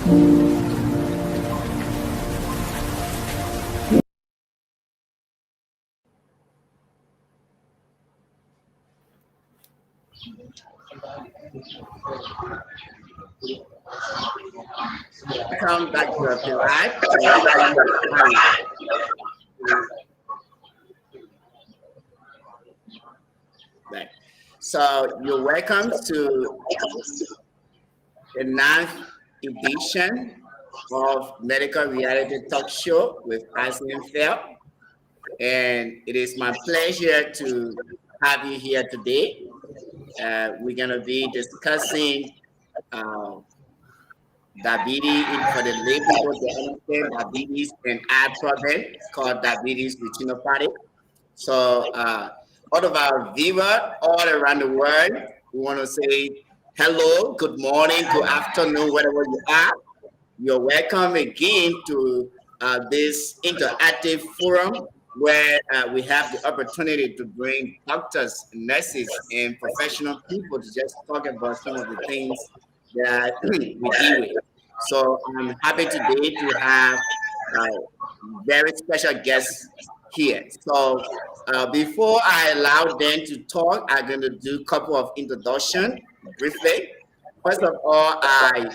Welcome back to the live. Welcome. Back. So you're welcome to the ninth edition of Medical Reality Talk Show with Icmfel. And it is my pleasure to have you here today. We're going to be discussing uh, diabetes for the lay people to understand diabetes and eye problem called diabetes retinopathy. So all of our viewers all around the world, we want to say hello, good morning, good afternoon, wherever you are. You're welcome again to this interactive forum where we have the opportunity to bring doctors, nurses, and professional people to just talk about some of the things that we deal with. So I'm happy today to have very special guests here. So before I allow them to talk, I'm going to do a couple of introduction briefly. First of all, I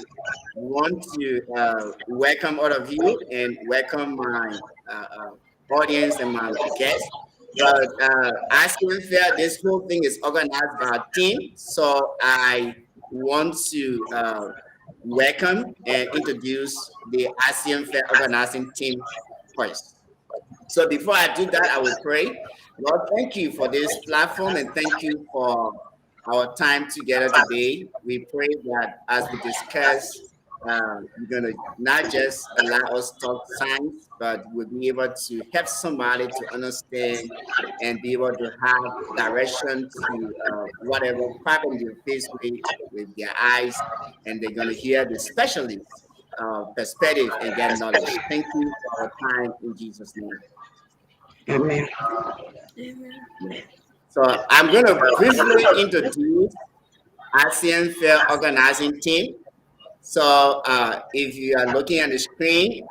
want to welcome all of you and welcome my audience and my guests. But as Icmfel, this whole thing is organized by a team, so I want to welcome and introduce the Icmfel organizing team first. So before I do that, I will pray. Lord, thank you for this platform and thank you for our time together today. We pray that as we discuss, you're going to not just allow us to talk science, but we'll be able to help somebody to understand and be able to have direction to whatever problem they face with their eyes, and they're going to hear the specialist perspective and get knowledge. Thank you for our time in Jesus' name. Amen. So I'm going to briefly introduce Icmfel organizing team. So if you are looking at the screen,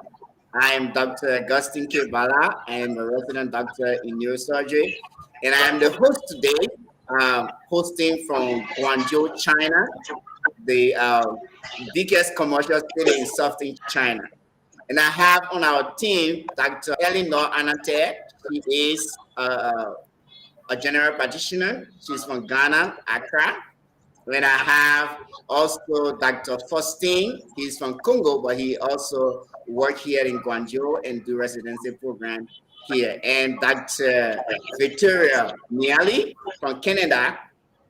I am Dr. Augustine K. Bala. I am a resident doctor in neurosurgery, and I am the host today, hosting from Guangzhou, China, the biggest commercial city in southern China. And I have on our team Dr. Eleanor Anate. She is a general practitioner. She's from Ghana, Accra. And I have also Dr. Faustin. He's from Congo, but he also work here in Guangzhou and do residency program here. And Dr. Victoria Niali from Canada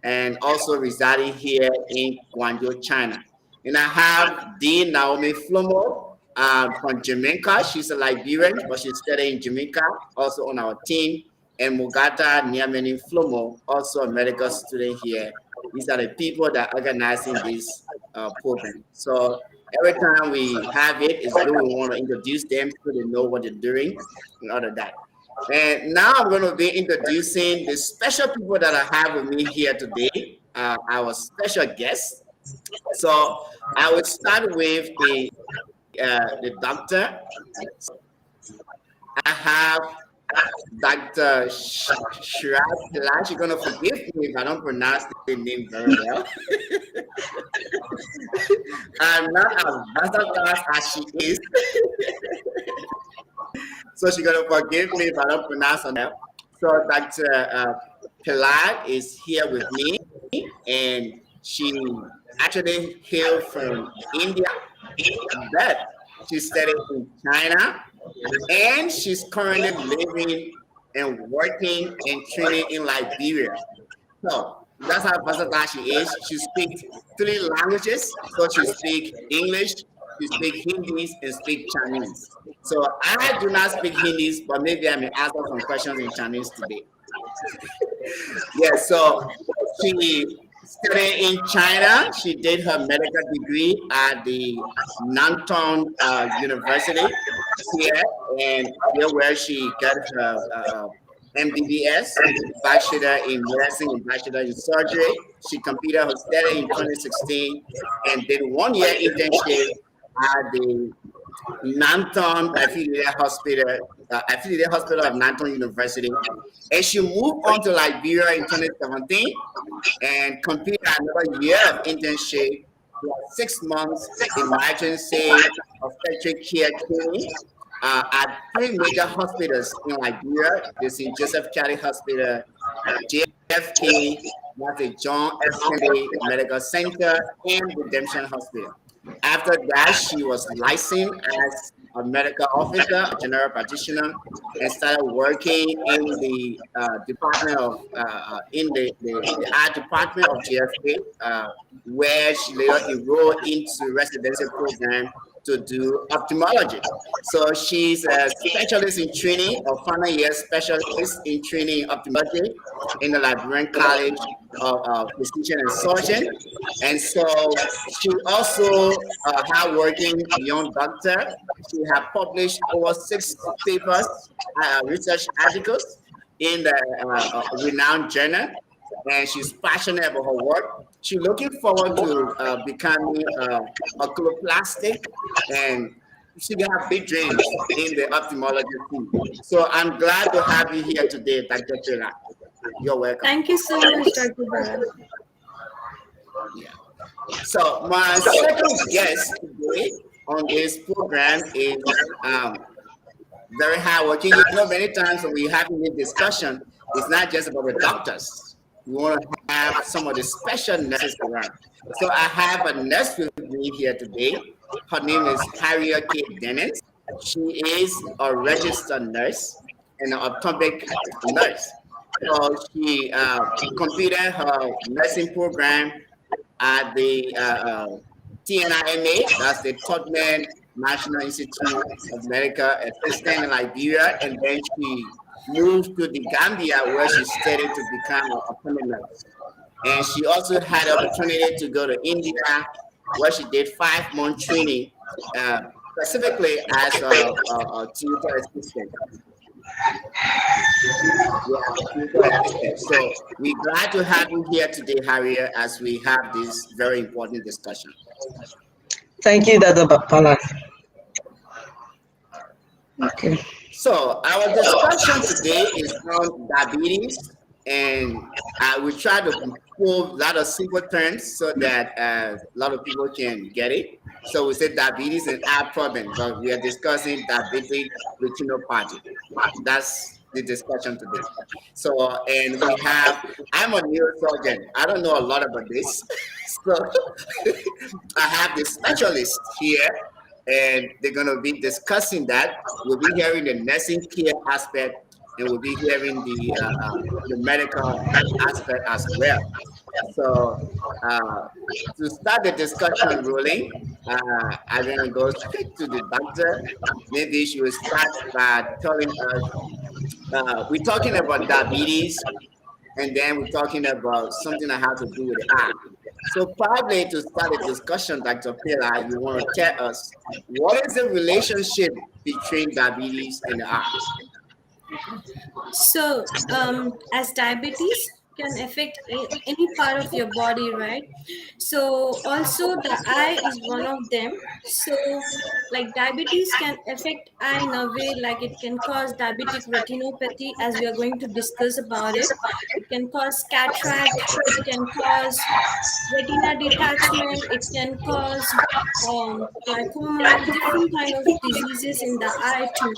and also residing here in Guangzhou, China. And I have Dean Naomi Flomo from Jamaica. She's a Liberian, but she's studying in Jamaica, also on our team. And Mugata Niameni Flomo, also a medical student here. These are the people that are organizing this program. So every time we have it, it's good. We want to introduce them so they know what they're doing and all of that. And now I'm going to be introducing the special people that I have with me here today, our special guests. So I will start with the doctor. I have Dr. Shiraj. You're going to forgive me if I don't pronounce the name very well. I'm not as versatile as she is. So she's going to forgive me if I don't pronounce her name. So Dr. Pilar is here with me, and she actually hailed from India, but she studied in China, and she's currently living and working and training in Liberia. So that's how versatile she is. She speaks 3 languages. So she speaks English, she speaks Hindi, and speaks Chinese. So I do not speak Hindi, but maybe I may ask her some questions in Chinese today. Yeah, so she studied in China. She did her medical degree at the Nanton University here, and here where she got her MBBS, Bachelor in Nursing and Bachelor in Surgery. She completed her study in 2016 and did 1 year internship at the Nanton affiliated hospital of Nanton University. And she moved on to Liberia in 2017 and completed another year of internship, plus 6 months emergency obstetric care training at three major hospitals in Liberia: the St. Joseph Charlie Hospital, JFK, that's the John F. Kennedy Medical Center, and Redemption Hospital. After that, she was licensed as a medical officer, a general practitioner, and started working in the department of the art department of GFK, where she later enrolled into residency program to do ophthalmology. So she's a specialist in training, or final year specialist in training in ophthalmology in the Liberian College of Physician and Surgeon. And so she also had working beyond doctor. She had published over 6 papers, research articles in the renowned journal, and she's passionate about her work. She's looking forward to becoming oculoplastic, and she have big dreams in the ophthalmology field. So I'm glad to have you here today, Dr. Pela. You're welcome. Thank you so much, Dr. Bharat. Yeah. So my second guest today on this program is very hardworking. You know, many times when we have this discussion, it's not just about the doctors. We want to have some of the special nurses around. So I have a nurse with me here today. Her name is Harriet K. Dennis. She is a registered nurse and an optometric nurse. So she completed her nursing program at the TNIMA, that's the Todman National Institute of Medical Assistant in Liberia, and then she moved to the Gambia where she studied to become a permanent nurse. And she also had the opportunity to go to India where she did 5 month training, specifically as a tutor assistant. Yeah, so we're glad to have you here today, Harriet, as we have this very important discussion. Thank you, Dr. Pala. Okay. So our discussion today is on diabetes, and we try to pull a lot of simple terms so that a lot of people can get it. So we say diabetes and eye problem, but we are discussing diabetic retinopathy. That's the discussion today. So, and we have, I'm a neurosurgeon. I don't know a lot about this. So I have the specialist here, and they're going to be discussing that. We'll be hearing the nursing care aspect, and we'll be hearing the medical aspect as well. So to start the discussion rolling, I'm going to go straight to the doctor. Maybe she will start by telling us, we're talking about diabetes, and then we're talking about something that has to do with the eye. So probably to start the discussion, Dr. Pela, you want to tell us what is the relationship between diabetes and the eye? So, as diabetes can affect any part of your body, right? So, also the eye is one of them. So, like diabetes can affect eye in a way, like it can cause diabetic retinopathy, as we are going to discuss about it. It can cause cataract. It can cause retina detachment. It can cause glaucoma, different kind of diseases in the eye too.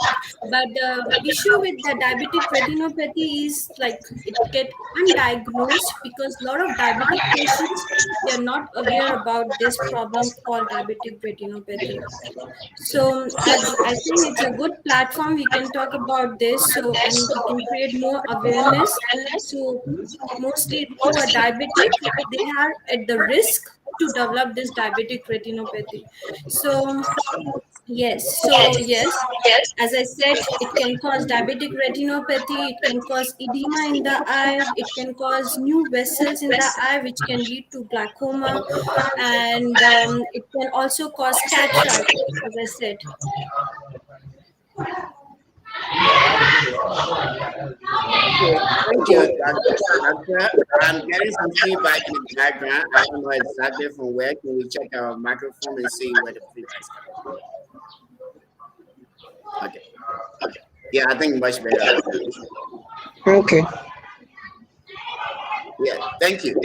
But the issue with the diabetic retinopathy is like it get undiagnosed because a lot of diabetic patients, they are not aware about this problem called diabetic retinopathy. So as I think it's a good platform, we can talk about this, so and we can create more awareness. So mostly who are diabetic, they are at the risk to develop this diabetic retinopathy. So yes, as I said, it can cause diabetic retinopathy, it can cause edema in the eye, it can cause new vessels in the eye, which can lead to glaucoma, and it can also cause cataract, as I said. Okay, thank you, Doctor. I'm getting some feedback in the background. I don't know exactly from where. Can we check our microphone and see where the feedback is Yeah, I think much better like that. Okay. Yeah, thank you.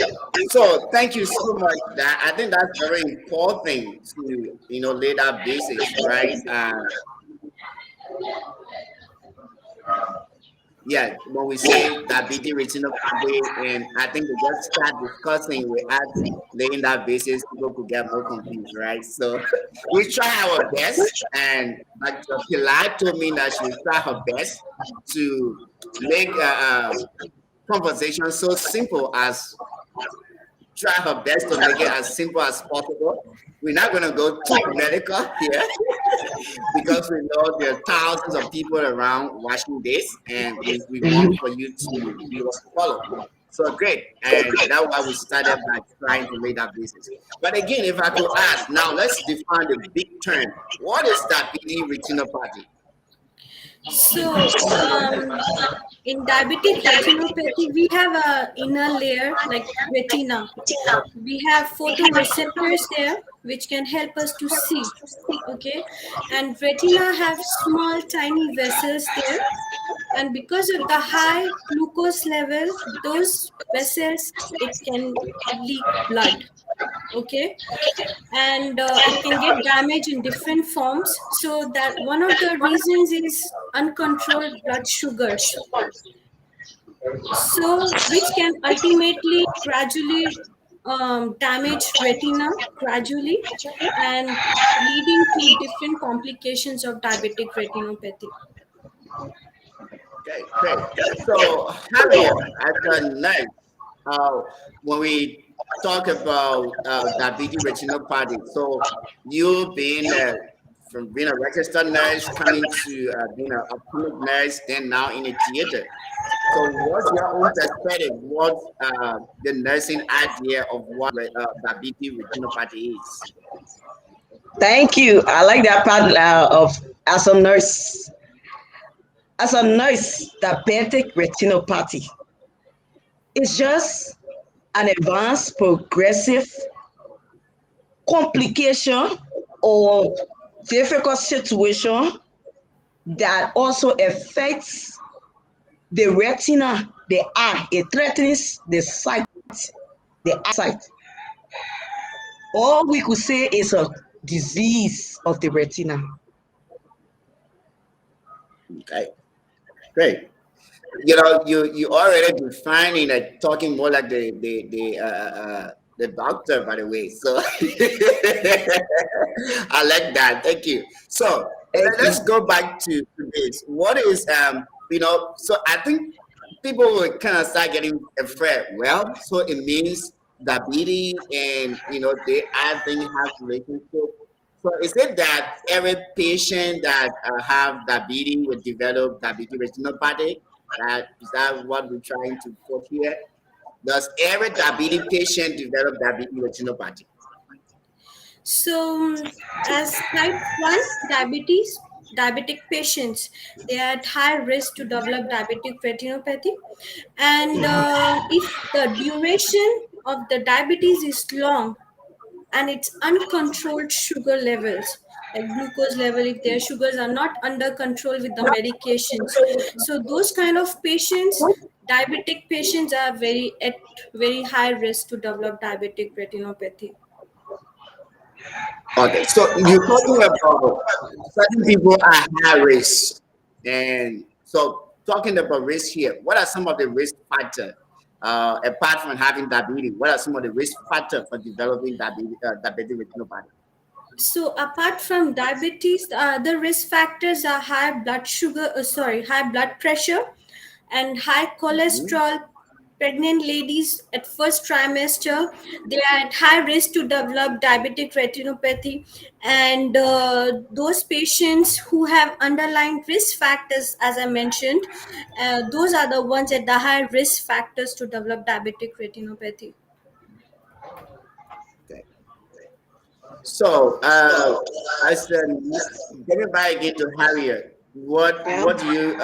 So thank you so much. That I think that's very important to lay that basics, right? Yeah, when we say diabetes retinopathy, and I think we just start discussing without laying that basis, people could get more confused, right? So we try our best, and Dr. Pilar told me that she will try her best to make conversation so simple as try her best to make it as simple as possible. We're not going to go too medical here because we know there are thousands of people around watching this, and we want for you to be able to follow. So great, and that's why we started by trying to lay that basis. But again, if I could ask, now let's define the big term. What is diabetes retinopathy? So, in diabetic retinopathy, we have a inner layer like retina. We have photoreceptors there, which can help us to see. Okay, and retina have small, tiny vessels there, and because of the high glucose level, those vessels it can leak blood. Okay, and it can get damaged in different forms, so that one of the reasons is uncontrolled blood sugars, so which can ultimately gradually damage retina gradually, and leading to different complications of diabetic retinopathy. Okay, great. So, Harriet, as a nurse, uh, when we talk about diabetes retinopathy, so you being from being a registered nurse coming to being a clinic nurse, then now in a theater. So, what's your own perspective? What's the nursing idea of what diabetes retinopathy is? Thank you. I like that part of as a nurse. As a nurse, diabetic retinopathy is just an advanced progressive complication or difficult situation that also affects the retina, the eye. It threatens the sight, the eyesight. All we could say is a disease of the retina. Okay, great. You already defining and talking more like the doctor, by the way. So I like that. Thank you. So Thank let's you. go back to this. What is So I think people will kind of start getting afraid. Well, so it means diabetes, and they I think have relationship. So is it that every patient that have diabetes will develop diabetes retinopathy? That is that what we're trying to put here? Does every diabetes patient develop diabetes retinopathy? So, as type 1 diabetes, diabetic patients, they are at high risk to develop diabetic retinopathy. And if the duration of the diabetes is long and it's uncontrolled sugar levels, like glucose level, if their sugars are not under control with the medications, so those kind of patients, diabetic patients are at very high risk to develop diabetic retinopathy. Okay, so you're talking about certain people are high risk, and so talking about risk here, what are some of the risk factors apart from having diabetes? What are some of the risk factors for developing diabetic retinopathy? So apart from diabetes, the other risk factors are high blood pressure and high Mhm. cholesterol. Pregnant ladies at first trimester, they are at high risk to develop diabetic retinopathy, and those patients who have underlying risk factors, as I mentioned, those are the ones at the high risk factors to develop diabetic retinopathy. Okay. So, I said, getting back again to Harriet, Yeah. what do you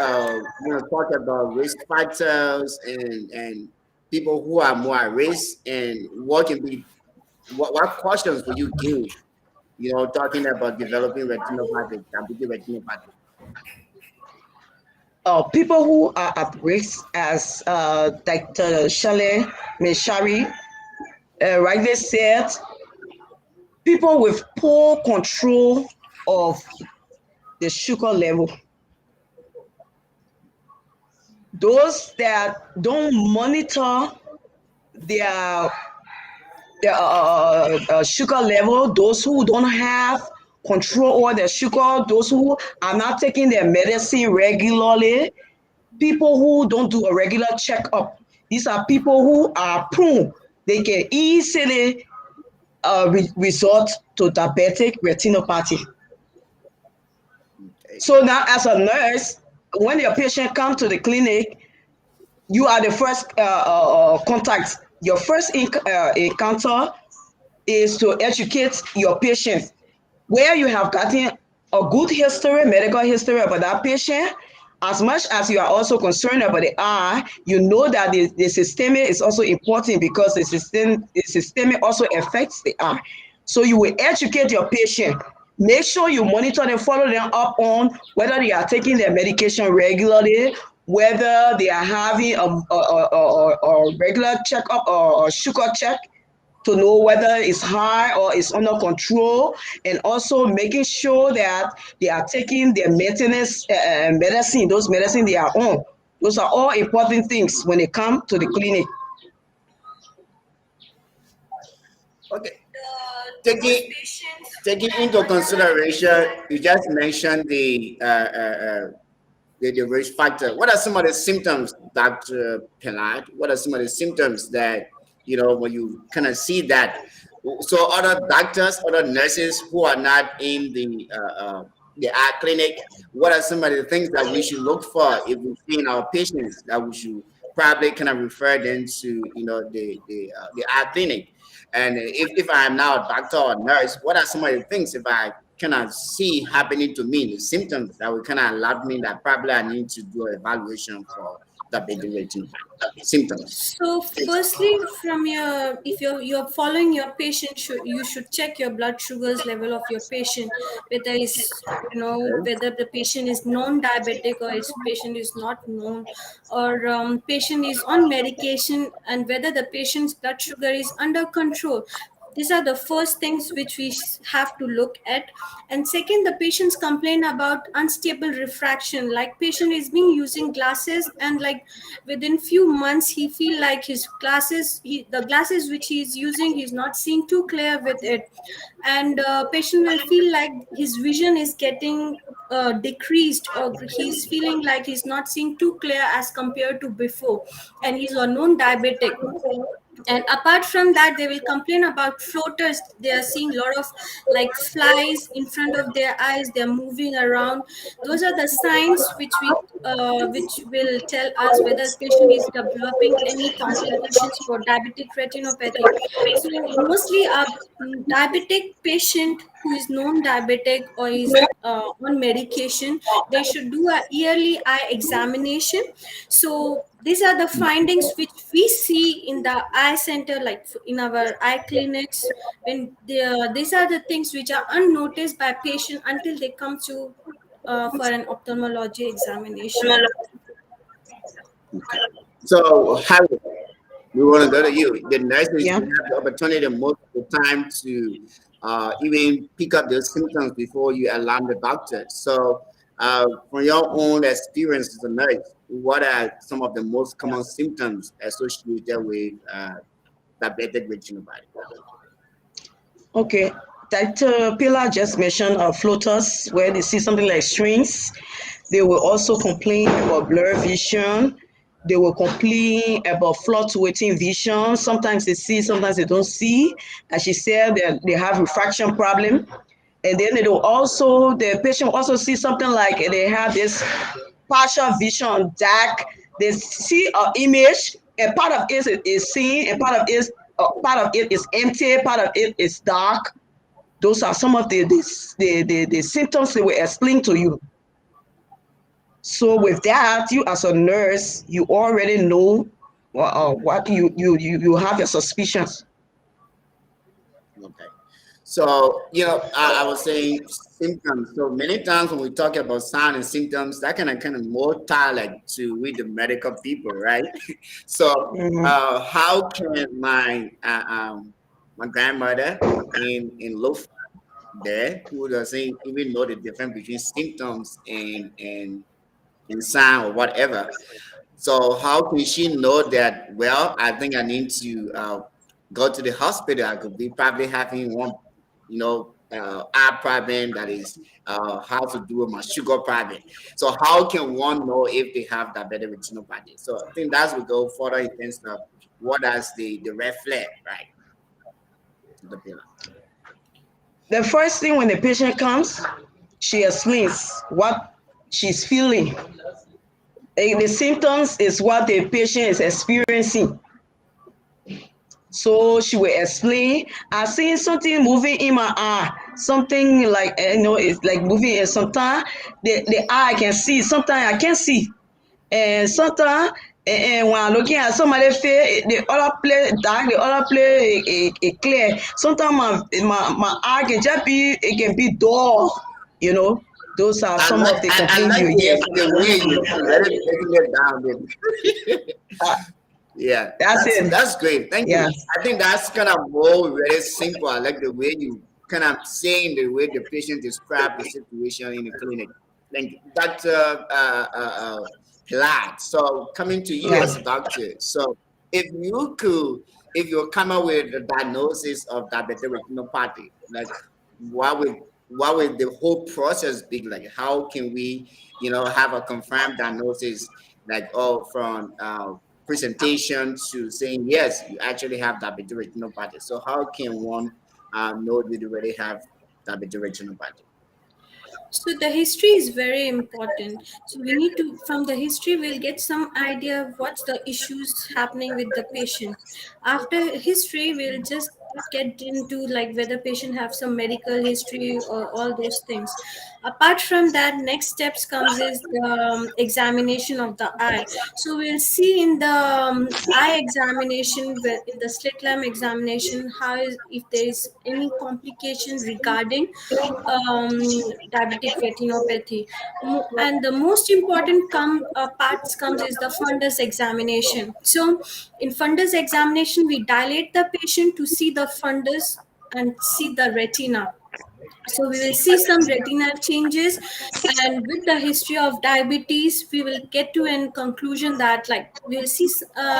talk about risk factors and people who are more at risk, and what can be what cautions will you give? Talking about developing retinopathy, diabetic retinopathy. People who are at risk, as Dr. Shale Meshari rightly said, people with poor control of the sugar level, those that don't monitor their sugar level, those who don't have control over their sugar, those who are not taking their medicine regularly, people who don't do a regular checkup. These are people who are prone. They can easily resort to diabetic retinopathy. Okay. So now, as a nurse, when your patient comes to the clinic, you are the first contact. Your first encounter is to educate your patient where you have gotten a good history, medical history about that patient. As much as you are also concerned about the eye, you know that the systemic is also important because the systemic also affects the eye. So you will educate your patient. Make sure you monitor them, follow them up on whether they are taking their medication regularly, whether they are having a regular checkup or sugar check to know whether it's high or it's under control, and also making sure that they are taking their maintenance medicine, those medicine they are on. Those are all important things when they come to the clinic. Okay. Taking taking into consideration, you just mentioned the risk factor. What are some of the symptoms, Dr. Pillard? What are some of the symptoms that, when you kind of see that? So other doctors, other nurses who are not in the eye clinic, what are some of the things that we should look for if we see in our patients that we should probably kind of refer them to, the eye clinic? And if I am now a doctor or nurse, what are some of the things if I kind of see happening to me, the symptoms that will kind of alert me that probably I need to do an evaluation for diabetic retinopathy symptoms? So, firstly, from your if you're following your patient, you should check your blood sugars level of your patient, whether is whether the patient is non-diabetic or his patient is not known, or patient is on medication, and whether the patient's blood sugar is under control. These are the first things which we have to look at. And second, the patients complain about unstable refraction, like patient is being using glasses, and like within few months he feel like his glasses, the glasses which he is using, he's not seeing too clear with it. And patient will feel like his vision is getting decreased, or he's feeling like he's not seeing too clear as compared to before, and he's a known diabetic. And apart from that, they will complain about floaters. They are seeing a lot of like flies in front of their eyes, they're moving around. Those are the signs which will tell us whether the patient is developing any complications for diabetic retinopathy. So mostly a diabetic patient who is known diabetic or is on medication, they should do a yearly eye examination. So these are the findings which we see in the eye center, like in our eye clinics, when these are the things which are unnoticed by patient until they come to for an ophthalmology examination. Okay. So, Harry, we want to go to you. The nurses, Yeah. you have the opportunity most of the time to even pick up the symptoms before you alarm the doctor. So, from your own experience as a nurse, what are some of the most common symptoms associated with diabetic retinopathy? Okay. Dr. Pilar just mentioned floaters where they see something like strings. They will also complain about blurred vision. They will complain about fluctuating vision. Sometimes they see, sometimes they don't see. As she said, they have refraction problem. And then they will also, the patient will also see something like they have this partial vision dark. They see an image, and part of it is seen, and part of it is empty, part of it is dark. Those are some of the symptoms they will explain to you. So with that, you as a nurse, you already know what you have your suspicions. Okay. So, I was saying symptoms. So many times when we talk about signs and symptoms, that kind of more tie like to with the medical people, right? So, Mhm. how can my grandmother in low there who doesn't even know the difference between symptoms and sign or whatever. So how can she know that? Well, I think I need to go to the hospital. I could be probably having one, eye problem that is how to do with my sugar problem. So how can one know if they have diabetic retinopathy? So I think that's we go further in terms of what is the red flag, right? To the pillar. The first thing when the patient comes, she explains what she's feeling. The symptoms is what the patient is experiencing. So she will explain, I see something moving in my eye, something like, it's like moving, and sometimes the eye I can see, sometimes I can't see. And sometimes, when I'm looking at somebody face, the other place dark, the other place clear. Sometimes my eye can just be, it can be dull, you know. Those are I some like of the I complaints like you hear from the way you really breaking it down. Baby. uh, Yeah, that's it. that's great. Thank Yeah. you. I think that's kind of more very simple. I like the way you kind of saying the way the patient described the situation in the clinic. Thank you, Doctor Pilat. So coming to you Yeah. as a doctor. So if you could, if you come up with a diagnosis of diabetic retinopathy, like what would what would the whole process be like? How can we, have a confirmed diagnosis, like from presentation to saying yes, you actually have diabetic retinopathy. So how can one know that you already have diabetic retinopathy? So the history is very important. So we need to, from the history, we'll get some idea of what's the issues happening with the patient. After history, we'll just get into like whether patient have some medical history or all those things. Apart from that, next steps comes is the examination of the eye. So we'll see in the eye examination, in the slit lamp examination, how is if there is any complication regarding diabetic retinopathy. And the most important parts comes is the fundus examination. So in fundus examination, we dilate the patient to see the fundus and see the retina. So we will see some retinal changes, and with the history of diabetes we will get to a conclusion that like we'll see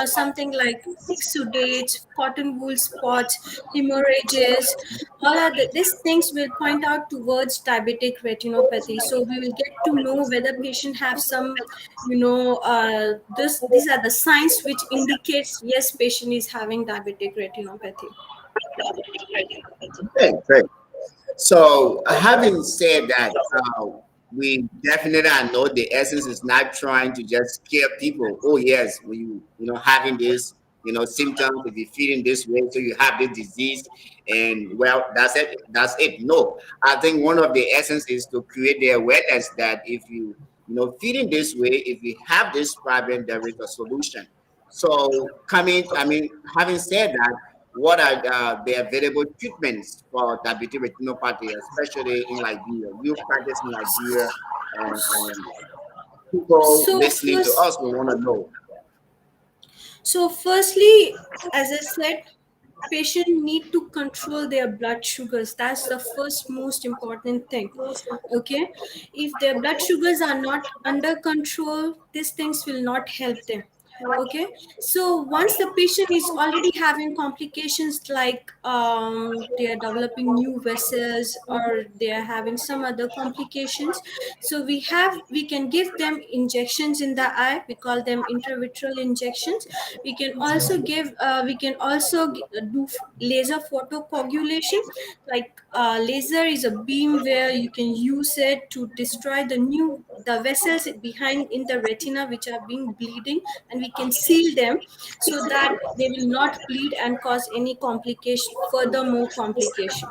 something like exudates, cotton wool spots, hemorrhages. All of these things will point out towards diabetic retinopathy. So we will get to know whether patient have some, these are the signs which indicates yes, patient is having diabetic retinopathy. Okay, great. So, having said that, we definitely I know the essence is not trying to just scare people. Oh yes, when having this symptoms, if you're feeling this way, so you have this disease, and well, that's it. That's it. No, I think one of the essence is to create the awareness that if feeling this way, if you have this problem, there is a solution. So, having said that, what are the available treatments for diabetic retinopathy, especially in Liberia? You practice in Liberia, and people so listening to first us will want to know. So, firstly, as I said, patient need to control their blood sugars. That's the first most important thing. Okay, if their blood sugars are not under control, these things will not help them. Okay, so once the patient is already having complications like they are developing new vessels or they are having some other complications, so we can give them injections in the eye. We call them intravitreal injections. We can also do laser photocoagulation. Like laser is a beam where you can use it to destroy the vessels behind in the retina which are being bleeding, and we can seal them so that they will not bleed and cause any complication, furthermore complication.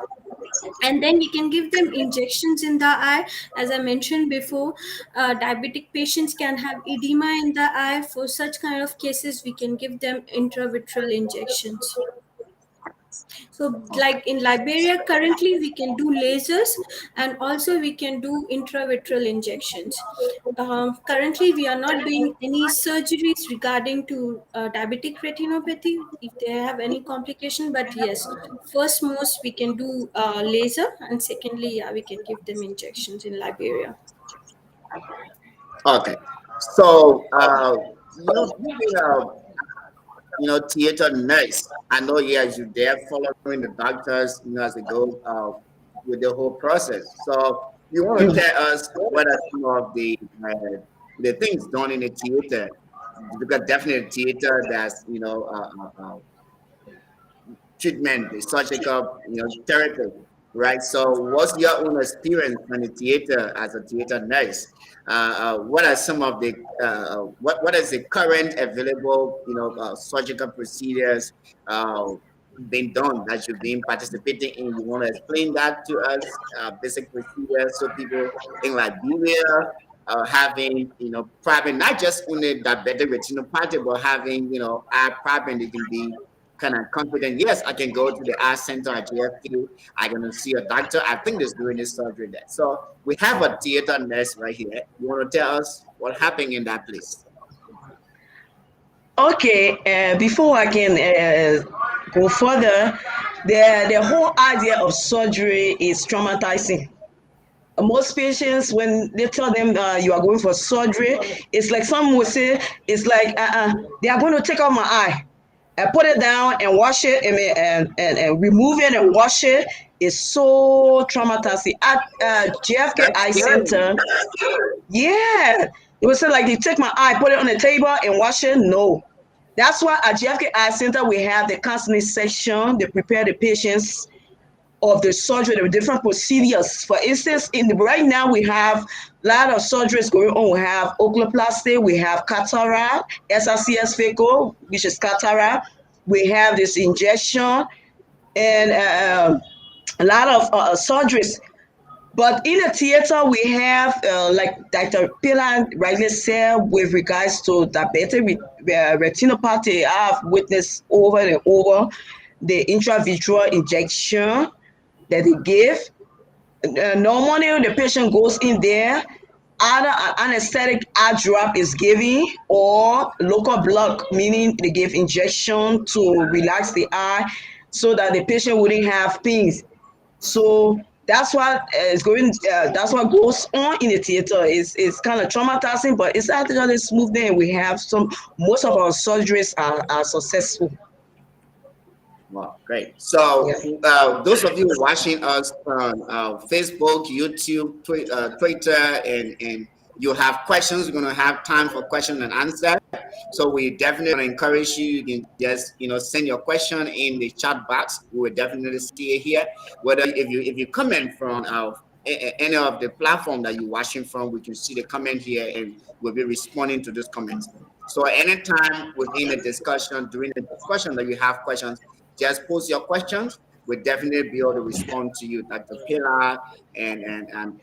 And then we can give them injections in the eye. As I mentioned before, diabetic patients can have edema in the eye. For such kind of cases we can give them intravitreal injections. So, Okay. like in Liberia, currently we can do lasers and also we can do intravitreal injections. Currently, we are not doing any surgeries regarding to diabetic retinopathy if they have any complication. But yes, first most we can do laser, and secondly, yeah, we can give them injections in Liberia. Okay. So, being a theater nurse, I know, yes, you're there following the doctors, as they go with the whole process. So, you want to tell us what are some of the things done in the theater? Because definitely theater, that's treatment, the surgical, therapy, right? So, what's your own experience on the theater as a theater nurse? What are some of the what is the current available, surgical procedures uh, being done that you've been participating in? You want to explain that to us, basic procedures, so people in Liberia. Having problem, not just only that better retinopathy, but having eye problem, they can be kind of confident. Yes, I can go to the eye center at JFK. I'm gonna see a doctor. I think there's doing this surgery there. So we have a theater nurse right here. You want to tell us what happened in that place? Okay, before I can go further, the whole idea of surgery is traumatizing. Most patients, when they tell them you are going for surgery, it's like some will say, it's like, they are going to take out my eye. I put it down and wash it and remove it and wash it. It's so traumatizing. At JFK That's Eye scary. Center, yeah, it was like they take my eye, put it on the table and wash it. No. That's why at JFK Eye Center, we have the counseling section. They prepare the patients of the surgery, the different procedures. For instance, right now we have a lot of surgeries going on. We have oculoplasty, we have cataract, SRCS phaco, which is cataract. We have this injection and a lot of surgeries. But in the theater, we have, like Dr. Pilar rightly said, with regards to diabetic retinopathy, I've witnessed over and over the intravitreal injection that they give. Normally, the patient goes in there, either an anesthetic eye drop is given or local block, meaning they give injection to relax the eye so that the patient wouldn't have pains. So that's what is going. That's what goes on in the theater. It's kind of traumatizing, but it's actually smooth. Then we have some. Most of our surgeries are successful. Wow, great. Yeah. So, those of you watching us on Facebook, YouTube, Twitter, and you have questions, we're going to have time for question and answer. So, we definitely want to encourage you. You can just send your question in the chat box. We will definitely see it here. Whether if you comment from any of the platform that you're watching from, we can see the comment here, and we'll be responding to those comments. So, anytime within the discussion, during the discussion that you have questions, just post your questions. We'll definitely be able to respond to you. Dr. Pilar and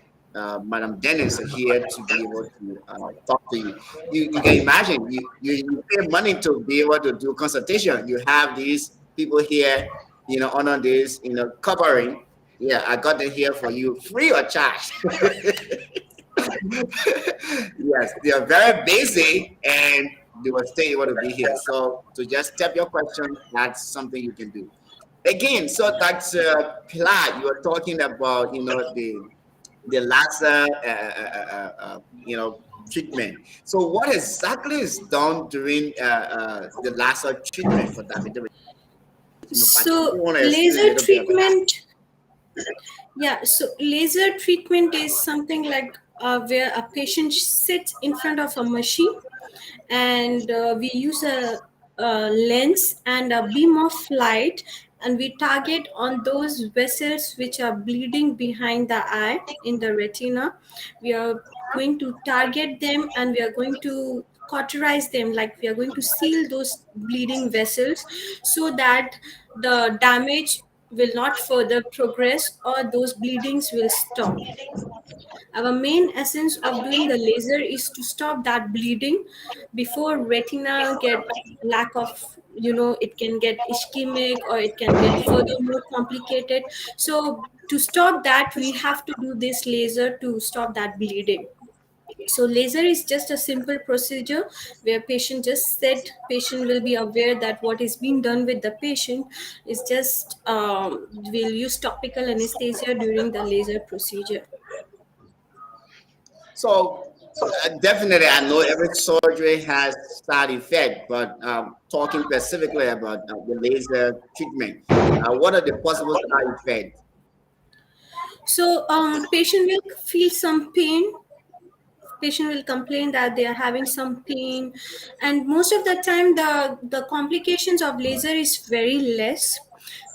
Madam Dennis are here to be able to talk to you. You can imagine you pay money to be able to do consultation. You have these people here, on this, covering. Yeah, I got them here for you free of charge. Yes, they are very busy and they will stay able to be here. So to just step your question, that's something you can do. Again, so Dr. Pilar, you were talking about the laser treatment. So what exactly is done during the laser treatment for diabetic retinopathy? If So you want to explain a laser little bit about that. treatment, yeah, so laser treatment is something like where a patient sits in front of a machine and we use a lens and a beam of light and we target on those vessels which are bleeding behind the eye in the retina. We are going to target them and we are going to cauterize them, like we are going to seal those bleeding vessels so that the damage will not further progress or those bleedings will stop. Our main essence of doing the laser is to stop that bleeding before retina get it can get ischemic, or it can get further more complicated. So to stop that, we have to do this laser to stop that bleeding. So laser is just a simple procedure where patient will be aware that what is being done with the patient is just we'll use topical anesthesia during the laser procedure. So definitely, I know every surgery has side effect, but talking specifically about the laser treatment, what are the possible side effects? So patient will feel some pain, patient will complain that they are having some pain, and most of the time the complications of laser is very less.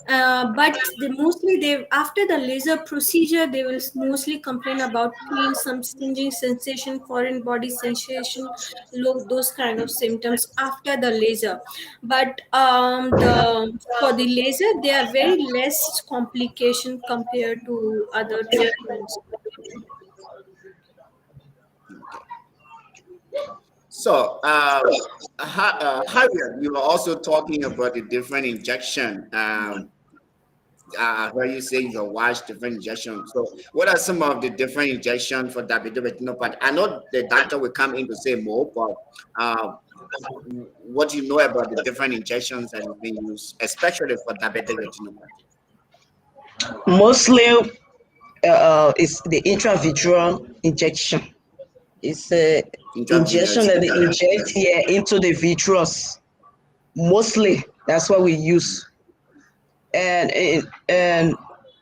But they mostly, they after the laser procedure, they will mostly complain about pain, some stinging sensation, foreign body sensation, those kind of symptoms after the laser. But the for the laser, there are very less complication compared to other treatments. Okay. So, Javier, you were also talking about the different injection. I heard you say you watch different injections. So, what are some of the different injections for diabetic retinopathy? I know the doctor will come in to say more, but uh, what do you know about the different injections that have been used, especially for diabetic retinopathy? Mostly, it's the intravitreal injection. It's a injection Intravenous that they inject injection. here into the vitreous. Mostly, that's what we use. And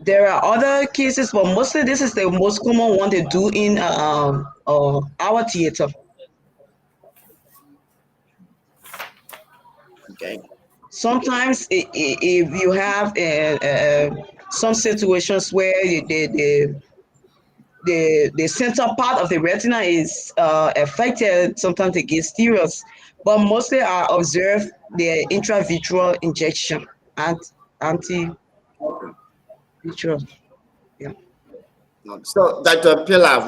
there are other cases, but mostly this is the most common one they do in our theater. Okay. Sometimes if you have some situations where the center part of the retina is affected, sometimes they get steroids, but mostly I observe the intravitreal injection and anti-vitreal. Okay. Yeah. So, Dr. Pilar,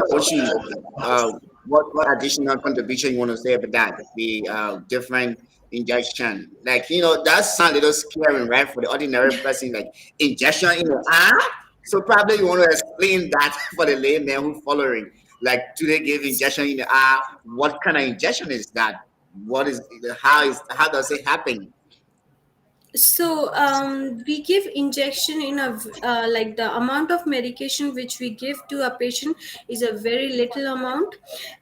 what additional contribution you want to say about that? The different injection, like that sounds a little scary, right, for the ordinary person, like injection in the eye. So probably you want to explain that for the layman who following. Like, do they give injection in the eye? What kind of injection is that? What is how does it happen? So we give injection in a like the amount of medication which we give to a patient is a very little amount,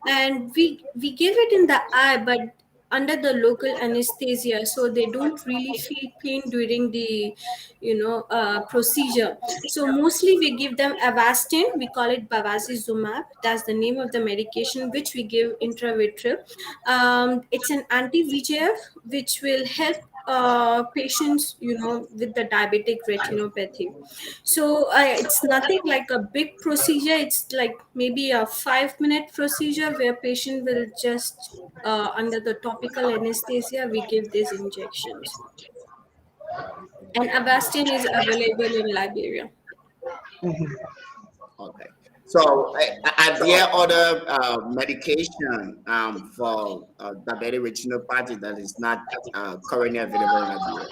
and we give it in the eye, but under the local anesthesia, so they don't really feel pain during the procedure. So mostly we give them Avastin, we call it bevacizumab, that's the name of the medication which we give intravitreal. It's an anti-VEGF which will help patients with the diabetic retinopathy. So it's nothing like a big procedure, it's like maybe a 5-minute procedure where patient will just under the topical anesthesia we give these injections, and Avastin is available in Liberia. Mhm. Okay. So, are there other medication for diabetic retinopathy that is not currently available in Nigeria?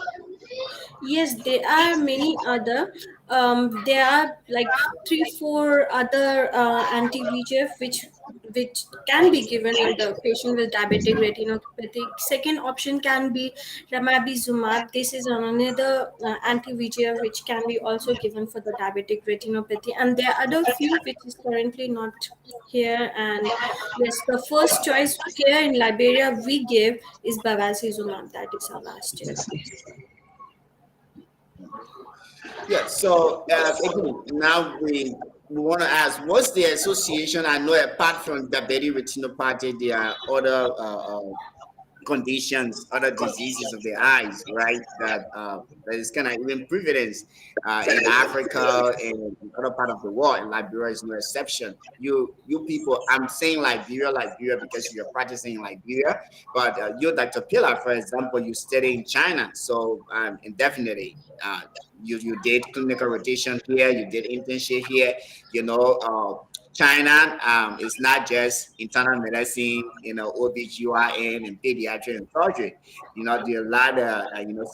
Yes, there are many other. There are like 3, 4 other anti-VEGF which can be given in the patient with diabetic retinopathy. Second option can be ramabizumab. This is another anti-VEGF which can be also given for the diabetic retinopathy. And there are other few which is currently not here. And yes, the first choice here in Liberia we give is bevacizumab. That is Avastin. Yes. Yeah. So again, now we want to ask, what's the association? I know apart from diabetic retinopathy, there are other conditions, other diseases of the eyes, right? That is kind of even prevalence in Africa and in other part of the world. And Liberia is no exception. You people, I'm saying Liberia because you're practicing in Liberia, but you, Dr. Pilar, for example, you study in China, so indefinitely. You did clinical rotation here, you did internship here, you know. China, it's not just internal medicine, OBGYN and pediatric and surgery. There are a lot of,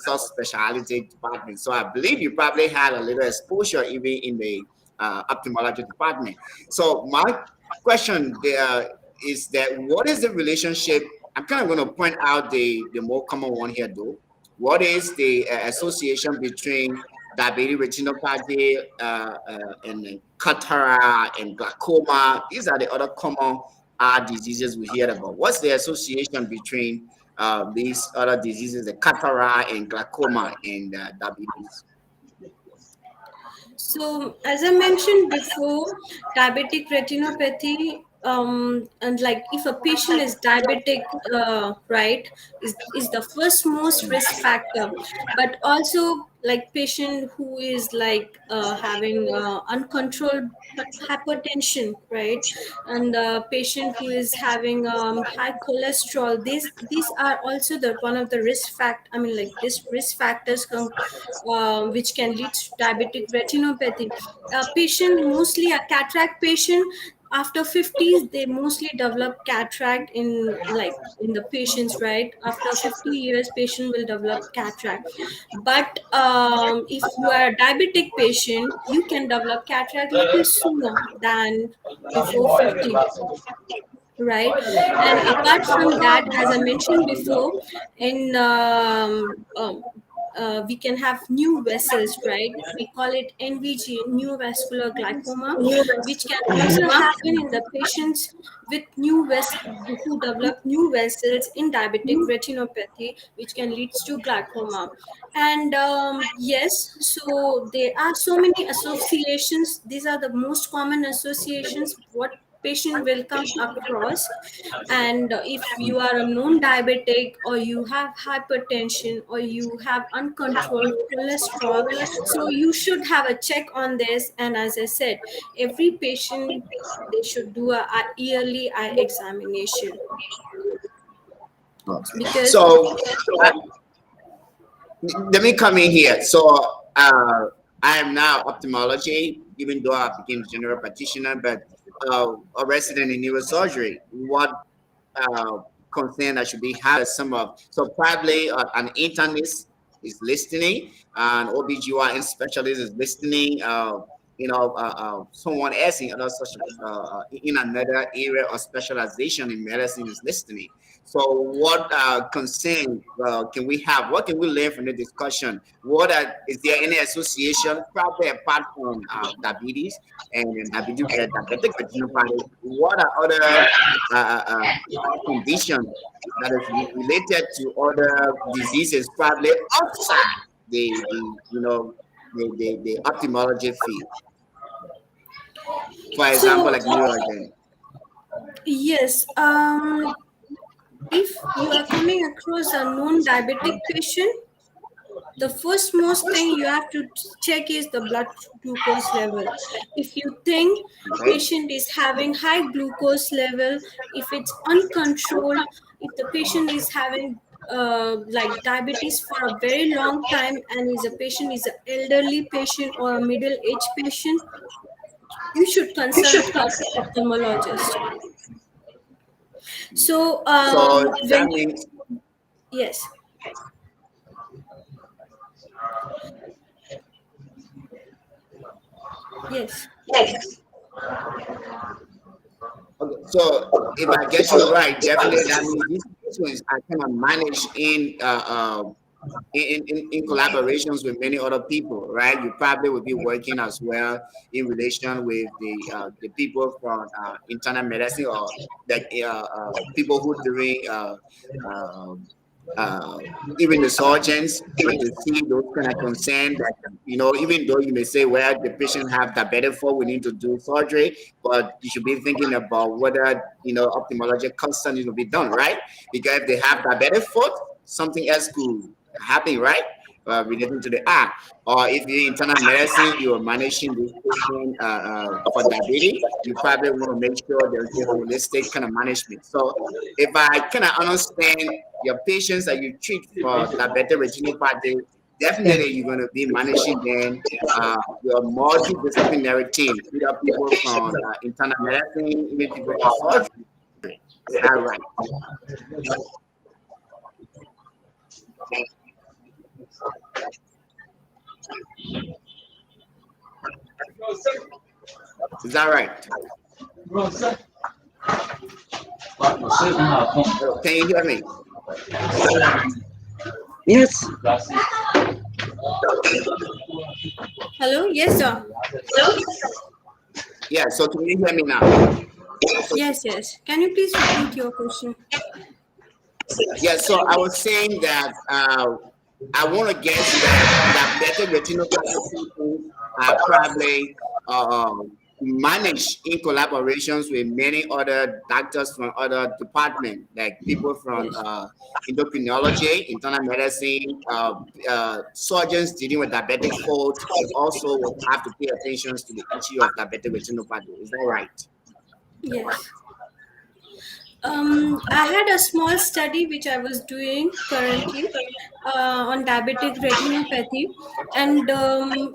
subspecialty departments. So I believe you probably had a little exposure even in the ophthalmology department. So my question there is that what is the relationship? I'm kind of going to point out the more common one here, though. What is the association between diabetic retinopathy and cataract and glaucoma? These are the other common eye diseases we hear about. What's the association between these other diseases, the cataract and glaucoma and diabetes? So, as I mentioned before, diabetic retinopathy, and like if a patient is diabetic, right, is the first most risk factor. But also, like patient who is like having uncontrolled hypertension, right, and the patient who is having high cholesterol, these are also the one of the risk fact, I mean, like this risk factors which can lead to diabetic retinopathy. A patient, mostly a cataract patient, after 50s they mostly develop cataract in like in the patients, right? After 50 years patient will develop cataract. But if you are a diabetic patient, you can develop cataract little sooner than before 50, right? And apart from that, as I mentioned before, in we can have new vessels, right? We call it NVG, new vascular glaucoma, which can also happen in the patients with who develop new vessels in diabetic retinopathy, which can lead to glaucoma. And yes, so there are so many associations. These are the most common associations what patient will come across. And if you are a known diabetic, or you have hypertension, or you have uncontrolled cholesterol, so you should have a check on this. And as I said, every patient, they should do a yearly eye examination, because So let me come in here. So I am now ophthalmology, even though I became general practitioner, but a resident in neurosurgery. What uh, concern I should be having some of? So probably an internist is listening, an OBGYN specialist is listening. Someone else in another in another area of specialization in medicine is listening. So, what concern can we have? What can we learn from the discussion? Is there any association, probably apart from diabetes and diabetic retinopathy? What are other conditions that is related to other diseases, probably outside the ophthalmology field? For example, so like neurogen. yes, if you are coming across a known diabetic patient, the first most thing you have to check is the blood glucose level. If you think Okay. patient is having high glucose level, if it's uncontrolled, if the patient is having like diabetes for a very long time, and is a patient is an elderly patient or a middle age patient, you should consult a ophthalmologist. So So that when you, means yes, yes. okay, so if I get you right, definitely that means these patients are kind of managed in collaborations with many other people, right? You probably will be working as well in relation with the people from internal medicine or people who doing uh, uh, even the surgeons to see those kind of concerns that even though you may say, well, the patient have diabetic foot, we need to do surgery, but you should be thinking about whether ophthalmology constant will be done, right? Because if they have diabetic foot, something else could happen, right? Relating to the eye. Or if you're internal medicine, you're managing this patient for diabetes, you probably want to make sure there's a holistic kind of management. So if I kind of understand your patients that you treat for diabetic retinopathy, definitely you're going to be managing then your multidisciplinary team. You have people from internal medicine, even people from surgery. Is that right? Is that right? Hello, can you hear me? Yes. Hello? Yes, sir. Yeah, so can you hear me now? Yes, yes. Can you please repeat your question? Yeah, so I was saying that I want to guess that diabetic retinopathy patients are probably managed in collaborations with many other doctors from other departments, like people from Yes. endocrinology, internal medicine, surgeons dealing with diabetic foot. They also will have to pay attention to the issue of diabetic retinopathy. Is that right? Yes. I had a small study which I was doing currently on diabetic retinopathy, and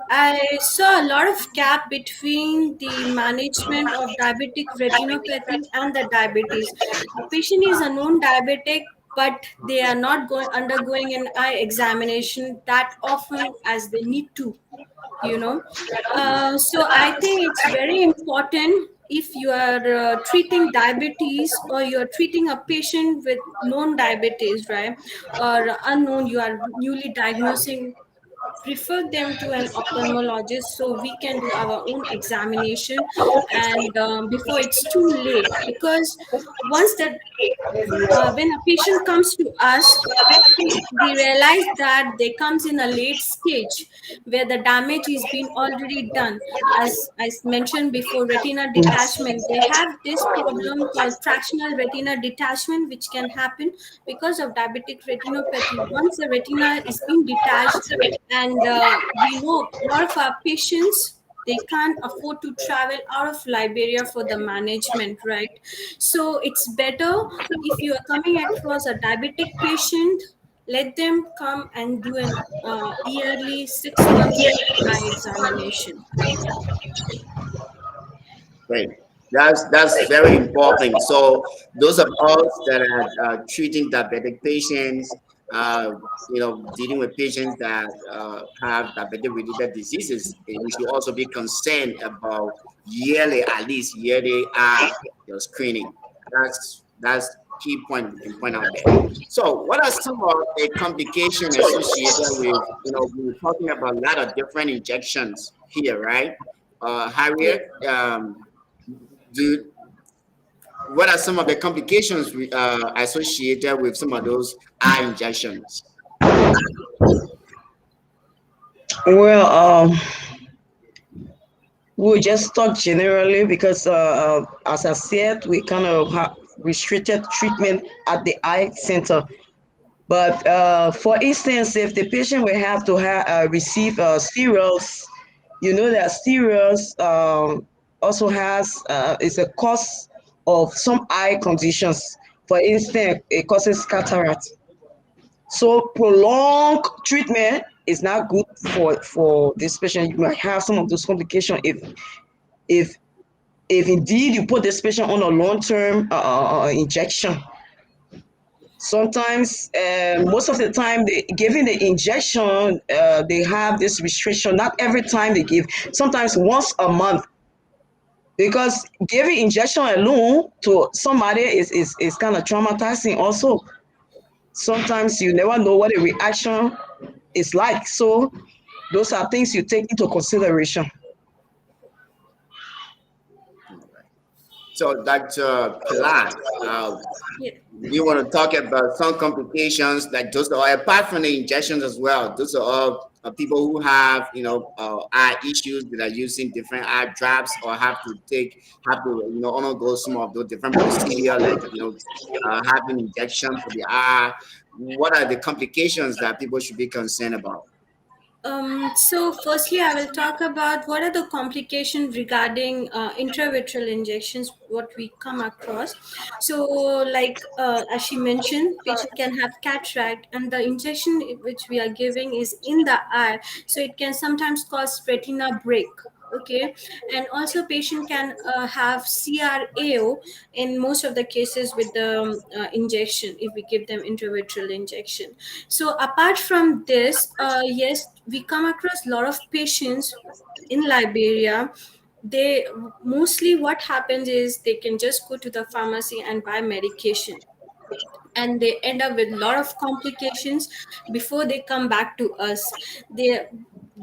I saw a lot of gap between the management of diabetic retinopathy and the diabetes. A patient is a known diabetic, but they are not going undergoing an eye examination that often as they need to, you know. So I think it's very important if you are treating diabetes or you're treating a patient with known diabetes, right, or unknown, you are newly diagnosing, refer them to an ophthalmologist so we can do our own examination, and before it's too late, because once that when a patient comes to us, we realize that they comes in a late stage where the damage is been already done. As I mentioned before, retina detachment, they have this problem called fractional retina detachment, which can happen because of diabetic retinopathy. Once the retina is being detached, and we know a lot of our patients, they can't afford to travel out of Liberia for the management, right? So it's better if you are coming across a diabetic patient, let them come and do an yearly 6 monthly eye examination. Great. That's very important. So those of us that are treating diabetic patients, uh, dealing with patients that have diabetic related diseases, we should also be concerned about yearly, at least yearly, screening. That's key point we can point out there. So, what are some of the complications associated with, we're talking about a lot of different injections here, right? Yes. Harriet, do what are some of the complications associated with some of those eye injections? Well, we'll just talk generally because, as I said, we kind of have restricted treatment at the eye center. But for instance, if the patient will have to receive steroids, you know that steroids also has is a cause of some eye conditions. For instance, it causes cataract. So prolonged treatment is not good for this patient. You might have some of those complications if if indeed you put this patient on a long-term injection. Sometimes, most of the time, giving the injection, they have this restriction. Not every time they give. Sometimes once a month, because giving injection alone to somebody is kind of traumatizing. Also, sometimes you never know what a reaction is like. So those are things you take into consideration. So, Dr. Pilat, Yeah. you want to talk about some complications like those are apart from the injections as well. Those are all people who have eye issues that are using different eye drops or have to undergo some of those different procedure like having injection for the eye. What are the complications that people should be concerned about? So firstly, I will talk about what are the complications regarding intravitreal injections, what we come across. So, like as she mentioned, patient can have cataract, and the injection which we are giving is in the eye, so it can sometimes cause retina break. Okay, and also patient can have CRAO in most of the cases with the injection if we give them intravitreal injection. So apart from this, yes, we come across a lot of patients in Liberia. They mostly what happens is they can just go to the pharmacy and buy medication, and they end up with a lot of complications before they come back to us. There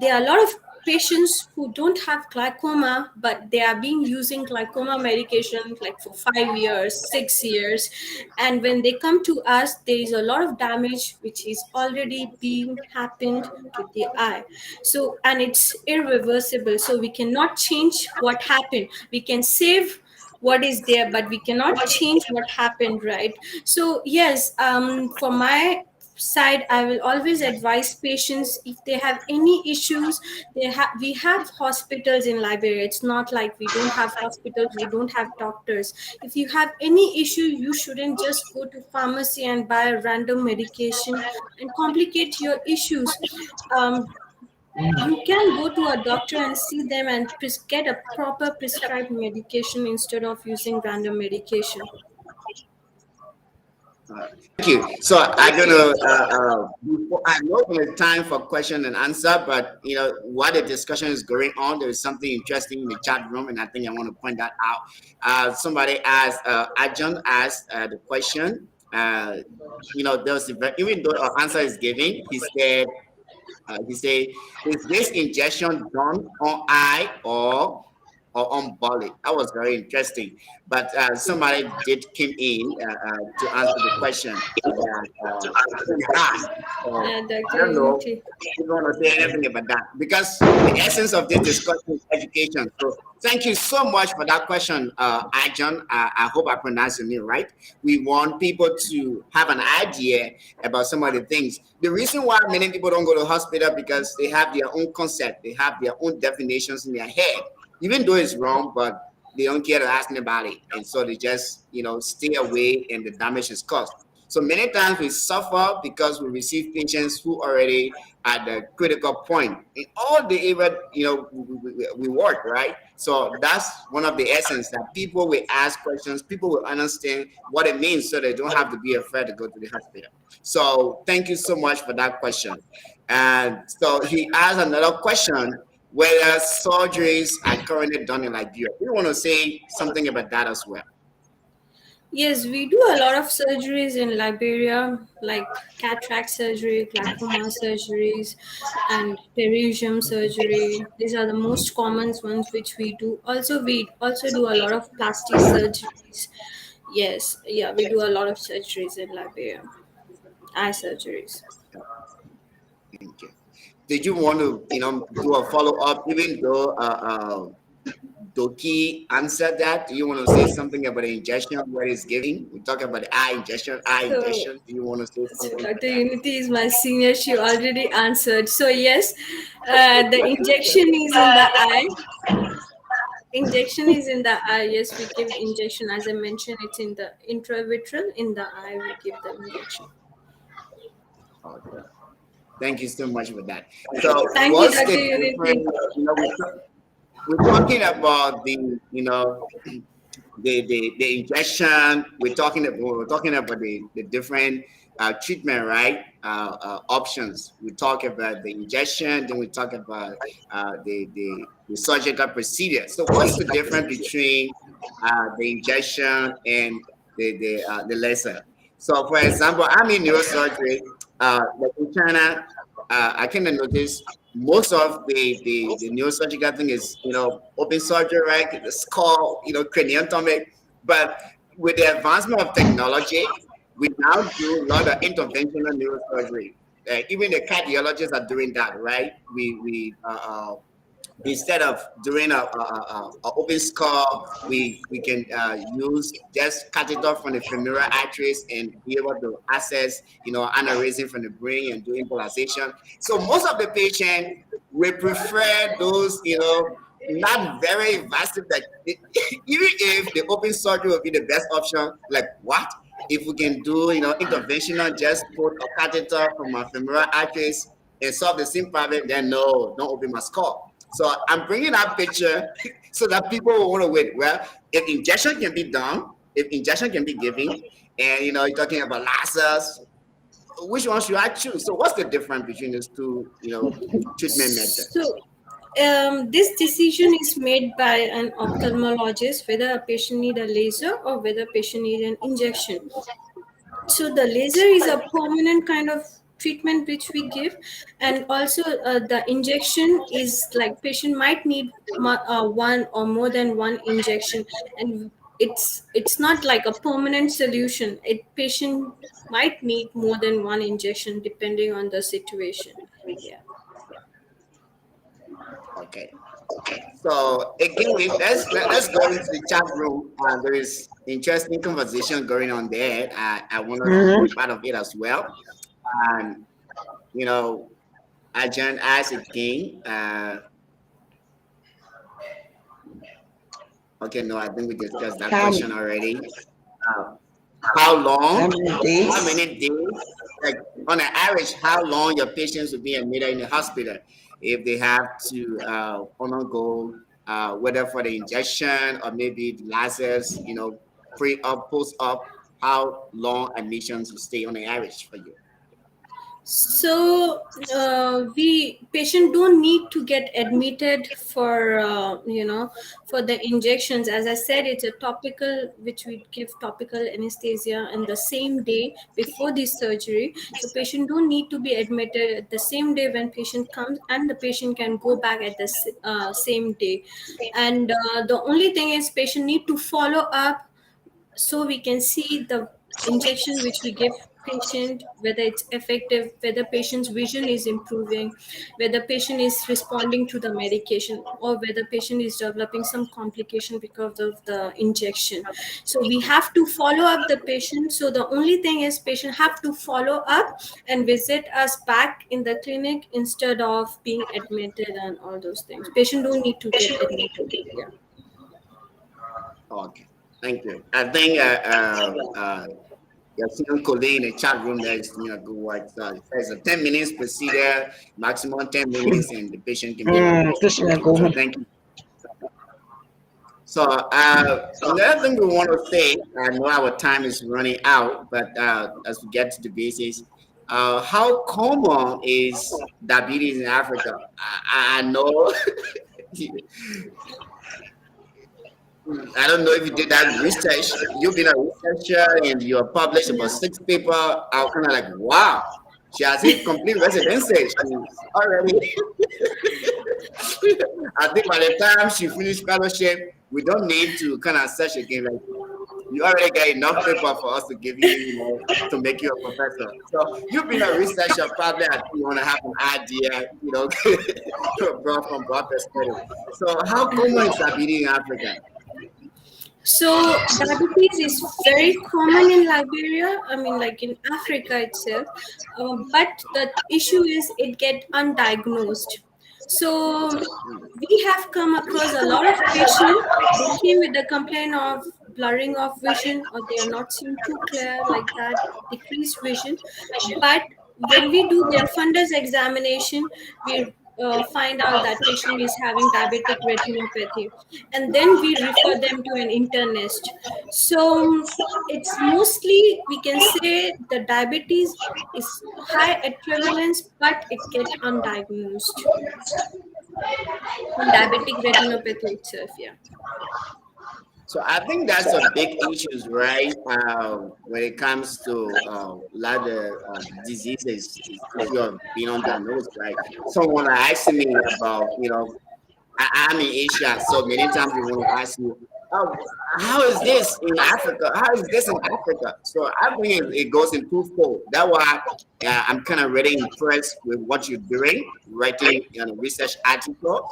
are a lot of patients who don't have glaucoma, but they are being using glaucoma medication like for 5 years, 6 years, and when they come to us, there is a lot of damage which is already being happened to the eye. So, and it's irreversible, so we cannot change what happened. We can save what is there, but we cannot change what happened, right? So yes, for my side, I will always advise patients if they have any issues. We have hospitals in Liberia. It's not like we don't have hospitals, we don't have doctors. If you have any issue, you shouldn't just go to pharmacy and buy a random medication and complicate your issues. You can go to a doctor and see them and get a proper prescribed medication instead of using random medication. Thank you. So I'm gonna before, I know the time for question and answer, but while the discussion is going on, there is something interesting in the chat room, and I think I want to point that out. Somebody asked, Ajan asked the question. There's even though our answer is given, he said, is this injection done on eye or on body? That was very interesting. But somebody did came in to answer the question. It's in the eye. So I Dr. don't know Unity. if you want to say anything about that because the essence of this discussion is education. So thank you so much for that question, Ajan. I hope I pronounced your name right. We want people to have an idea about some of the things. The reason why many people don't go to hospital because they have their own concept, they have their own definitions in their head, even though it's wrong, but they don't care to ask anybody, and so they just stay away, and the damage is caused. So many times we suffer because we receive patients who already at the critical point in all the area we work, right? So that's one of the essence that people will ask questions, people will understand what it means, so they don't have to be afraid to go to the hospital. So thank you so much for that question. And so he asked another question whether surgeries are currently done in Liberia. Do you want to say something about that as well? Yes, we do a lot of surgeries in Liberia, like cataract surgery, glaucoma surgeries, and pterygium surgery. These are the most common ones which we do. Also, we also do a lot of plastic surgeries. Yes, yeah, we do a lot of surgeries in Liberia, eye surgeries. Thank you. Did you want to, do a follow up, even though Doki answered that? Do you want to say something about the injection, what it's giving? We talk about the eye injection, eye So, injection. Do you want to say so something about Dr. that? Unity is my senior. She already answered. So yes, the injection is in the eye. Injection is in the eye. Yes, we give injection. As I mentioned, it's in the intravitreal. In the eye, we give the injection. Okay. Thank you so much for that. So, Thank you, what's Dr. the Unity. difference? We're talking about the injection. We're talking about the different treatment, right? Options. We talk about the injection, then we talk about the surgical procedure. So what's the difference between the injection and the laser? So for example, I'm in neurosurgery. Like in China, I kind of notice most of the neurosurgical thing is open surgery, right? The skull, craniotomy. But with the advancement of technology, we now do a lot of interventional neurosurgery. Even the cardiologists are doing that, right? We instead of doing a open skull, we can use just catheter from the femoral arteries and be able to access, aneurysm from the brain and do embolization. So most of the patient we prefer those, not very invasive. Like even if the open surgery would be the best option, like what? If we can do, interventional, just put a catheter from my femoral arteries and solve the same problem, then no, don't open my skull. So I'm bringing that picture so that people will want to wait. Well, if injection can be done, if injection can be given, and you're talking about lasers, which one should I choose? So what's the difference between those two, treatment So, methods? this decision is made by an ophthalmologist whether a patient need a laser or whether a patient need an injection. So the laser is a permanent kind of treatment which we give, and also the injection is like patient might need one or more than one injection, and it's not like a permanent solution. It patient might need more than one injection depending on the situation. Yeah. Okay. So again, let's go into the chat room. There is interesting conversation going on there. I want to be part of it as well. And you know, I joined us again. Okay, no, I think we discussed that How, question already. Uh, how how long? many How days? many days? Like on an average, how long your patients will be admitted in the hospital if they have to undergo whether for the injection or maybe the lasers, pre-op, post-op, how long admissions will stay on the average for you? So we patient don't need to get admitted for for the injections. As I said, it's a topical which we give topical anesthesia in the same day before the surgery. So patient don't need to be admitted at the same day when patient comes, and the patient can go back at the same day. And the only thing is patient need to follow up so we can see the injection which we give patient whether it's effective, whether patient's vision is improving, whether patient is responding to the medication, or whether patient is developing some complication because of the injection. So we have to follow up the patient. So the only thing is patient have to follow up and visit us back in the clinic instead of being admitted and all those things. Patient don't need to get admitted. Yeah. Okay, thank you. I think your senior colleague in the chat room there is doing a good work. So it says a 10 minutes procedure, maximum 10 minutes, and the patient can be admitted. This will go So home. thank you. So another thing we want to say, I know our time is running out, but as we get to the basics, how common is diabetes in Africa? I know I don't know if you did that research. You've been a researcher and you have published about 6 papers. I was kind of like, wow, she has hit complete residency. She's already, I think by the time she finished fellowship, we don't need to kind of search again. Like, you already got enough paper for us to give you, to make you a professor. So you've been a researcher, probably I think you want to have an idea, from broad perspective. So how common is diabetes in Africa? So diabetes is very common in Liberia. I mean, like in Africa itself. But the issue is it get undiagnosed. So we have come across a lot of patients. They came with the complaint of blurring of vision, or they are not seeing too clear, like that, decreased vision. But when we do their fundus examination, we find out that patient is having diabetic retinopathy, and then we refer them to an internist. So it's mostly we can say the diabetes is high at prevalence, but it get undiagnosed in diabetic retinopathy itself. Yeah. So I think that's a big issue, right? When it comes to a lot of diseases, if you're being undiagnosed, right? Someone asked me about, I'm in Asia, so many times we want to ask you, um, how is this in Africa? How is this in Africa? So I think it goes in twofold. That's why I'm kind of really impressed with what you're doing, writing a research article,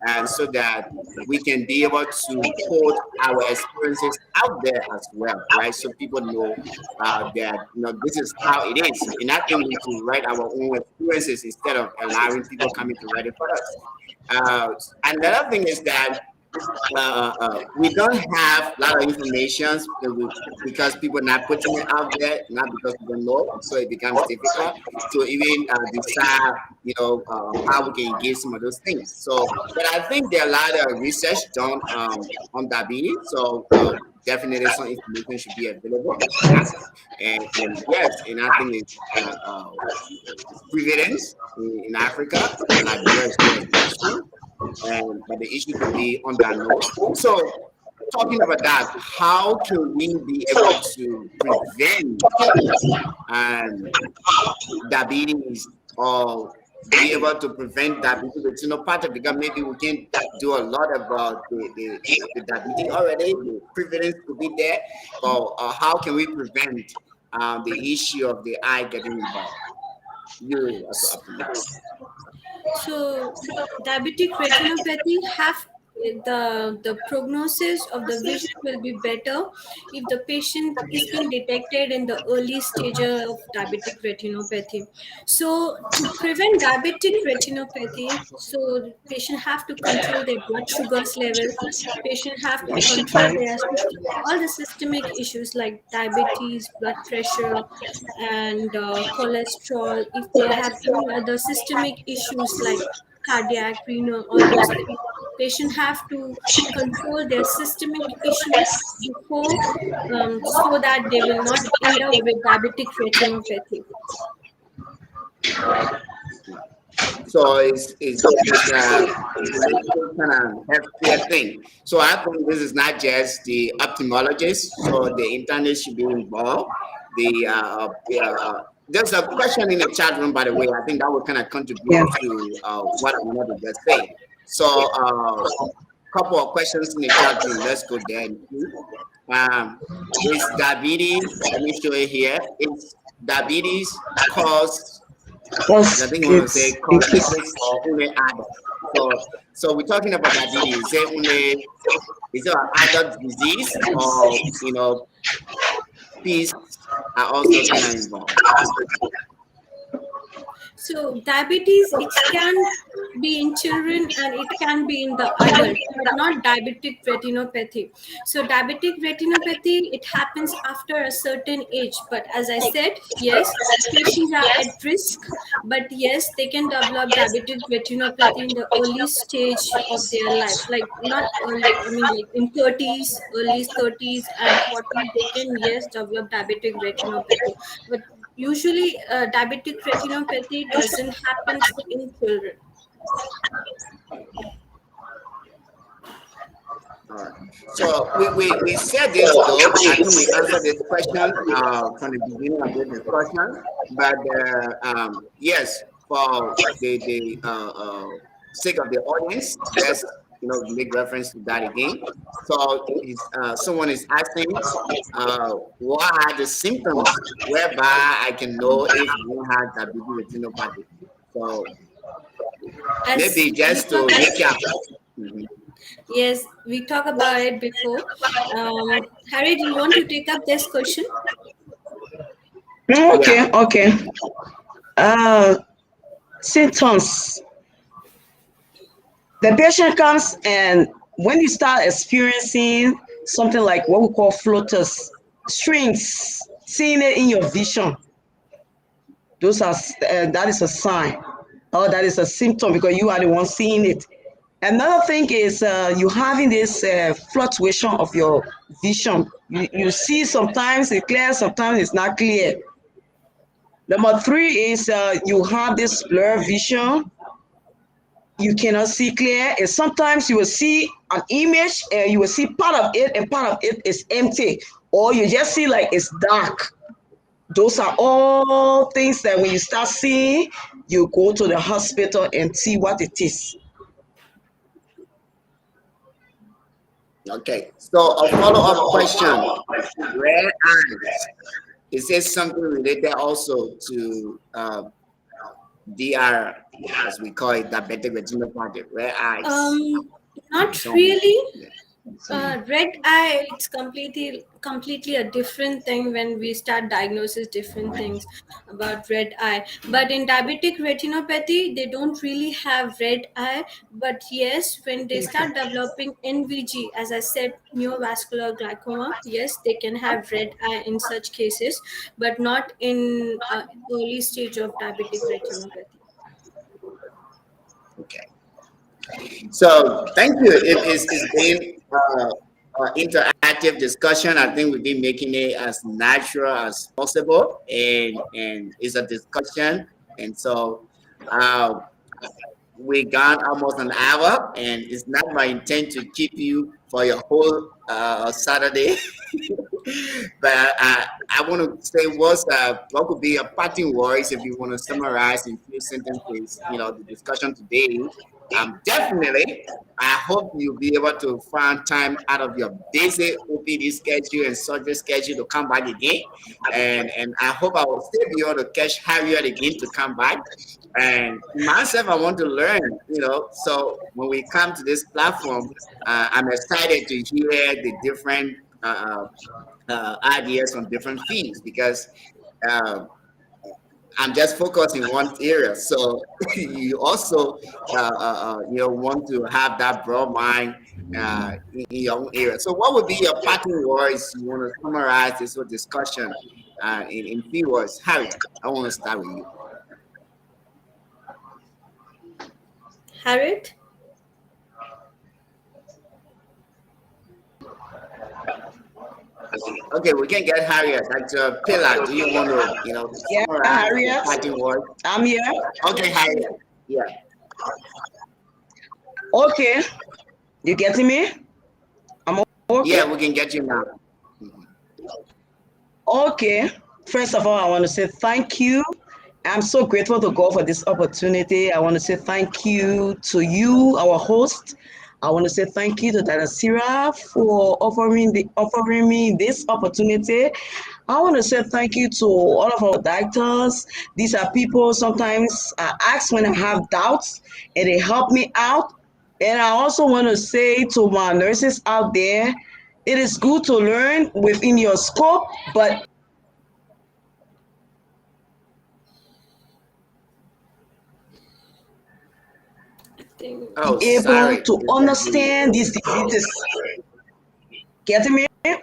and so that we can be able to put our experiences out there as well, right? So people know that this is how it is. And I think we should write our own experiences instead of allowing people coming to write it for us. Another thing is that we don't have a lot of information because people not putting it out there, not because we don't know. So it becomes difficult to even decide, how we can engage some of those things. So, but I think there are a lot of research done on diabetes. So definitely some information should be available on that. And yes, and I think it's prevalence in Africa and Liberia is still an issue, and but the issue could be underdiagnosed. So, talking about that, how can we be able to prevent um, diabetes or be able to prevent diabetes retinopathy? Because maybe we can do a lot about the diabetes already. The prevalence could be there, but how can we prevent the issue of the eye getting involved? You as an optimist. So diabetic retinopathy have the prognosis of the vision will be better if the patient is being detected in the early stage of diabetic retinopathy. So to prevent diabetic retinopathy, so the patient have to control their blood sugars level. Patient have to control their all the systemic issues like diabetes, blood pressure, and cholesterol. If they have any other systemic issues like cardiac, renal, all those things, patient have to control their systemic issues before, so that they will not end up with diabetic retinopathy. So it's a kind of healthcare thing. So I think this is not just the ophthalmologist. So the internet should be involved. There's a question in the chat room, by the way. I think that will kind of contribute Yeah. to what I wanted to just say. So couple of questions in the chat room. Let's go there. Is diabetes? Let me show it here. Is diabetes caused? I Plus think you want to say kids, cosmetics kids. or only adult. So we're talking about diabetes. Is it an adult disease or peas are also kind of involved? So diabetes, it can be in children and it can be in the adult, but not diabetic retinopathy. So diabetic retinopathy, it happens after a certain age. But as I said, yes, patients are at risk, but yes, they can develop diabetic retinopathy in the early stage of their life. Like not early, I mean like in 30s, early 30s and 40s, they can yes develop diabetic retinopathy. But usually, diabetic retinopathy doesn't happen in children. All right. So we said this though. I think we answered this question from the beginning of this discussion. But yes, for the sake of the audience, let's make reference to that again. So someone is asking, what are the symptoms whereby I can know if you have diabetes retinopathy? So As maybe we just to talk, recap. Mhm. yes, we talked about it before. Harry, do you want to take up this question? Yeah. Okay, okay. Uh, Symptoms. The patient comes and when you start experiencing something like what we call floaters, strings, seeing it in your vision, those are that is a sign or that is a symptom because you are the one seeing it. Another thing is you having this fluctuation of your vision. You see sometimes it's clear, sometimes it's not clear. Number three is you have this blur vision. You cannot see clear, and sometimes you will see an image and you will see part of it and part of it is empty, or you just see like it's dark. Those are all things that when you start seeing, you go to the hospital and see what it is. Okay. So a follow-up question. Red eyes. Is this something related also to DR, as we call it, diabetic retinopathy, red eyes? Um, not Some, really. yeah. Red eye, it's completely a different thing. When we start diagnosis different things about red eye, but in diabetic retinopathy they don't really have red eye. But yes, when they start developing NVG, as I said, neovascular glaucoma, yes, they can have red eye in such cases, but not in early stage of diabetic retinopathy. Okay. So thank you. It's been interactive discussion. I think we've been making it as natural as possible, and it's a discussion. And so uh, we gone almost an hour, and it's not my intent to keep you for your whole Saturday. But I want to say what could be a parting words if you want to summarize in few sentences, the discussion today. Definitely, I hope you'll be able to find time out of your busy OPD schedule and surgery schedule to come back again. And I hope I will still be able to catch Harriet again to come back. And myself, I want to learn. So when we come to this platform, I'm excited to hear the different ideas from different fields because uh, I'm just focused in one area. So you also, want to have that broad mind in your own area. So what would be your parting words? You want to summarize this whole discussion in few words? Harriet, I want to start with you. Harriet? Okay, we can get Harriet. Dr. Pillar, do you want to, Yeah, summarize your Harriet, parting words? I'm here. Okay, Harriet. Yeah. Okay, you getting me? I'm okay. Yeah, we can get you now. Okay. First of all, I want to say thank you. I'm so grateful to God for this opportunity. I want to say thank you to you, our host. I want to say thank you to Dada Sira for offering me this opportunity. I want to say thank you to all of our doctors. These are people sometimes I ask when I have doubts and they help me out. And I also want to say to my nurses out there, it is good to learn within your scope, but I think Oh, able sorry. to Is that the understand these diseases. Getting me? Yeah,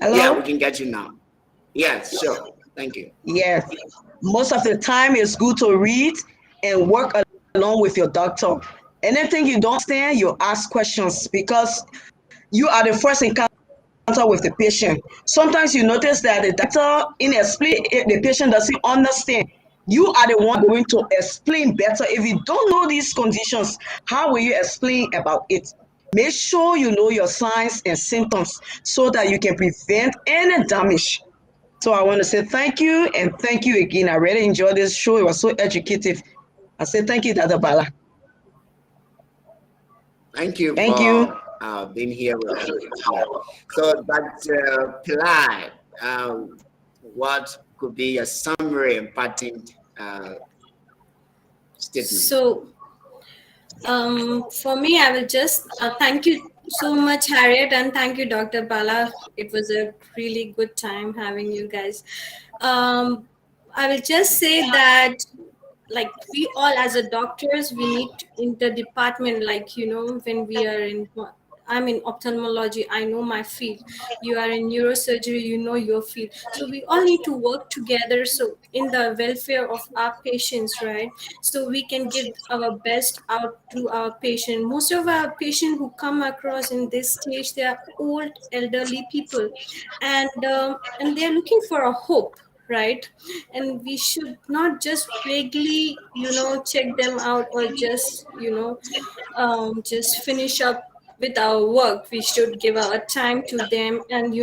we Hello? can get you now. Yes, sure. Thank you. Yes. Most of the time, it's good to read and work along with your doctor. Anything you don't understand, you ask questions because you are the first encounter with the patient. Sometimes you notice that the doctor in explain the patient doesn't understand. You are the one going to explain better. If you don't know these conditions, how will you explain about it? Make sure you know your signs and symptoms so that you can prevent any damage. So I want to say thank you and thank you again. I really enjoyed this show. It was so educative. I say thank you, Dada Bala. Thank you Thank you. for being here with us. Yeah. So, Dr. Pilar, what could be a summary and parting statement? so. For me, I will just thank you so much, Harriet, and thank you, Dr. Bala. It was a really good time having you guys. Um, I will just say that, like, we all as a doctors, we need in the department, like, when we are in. I'm in ophthalmology, I know my field. You are in neurosurgery, you know your field. So we all need to work together. So in the welfare of our patients, right? So we can give our best out to our patient. Most of our patients who come across in this stage, they are old, elderly people, and they're looking for a hope, right? And we should not just vaguely, check them out, or just, just finish up with our work. We should give our time to them, and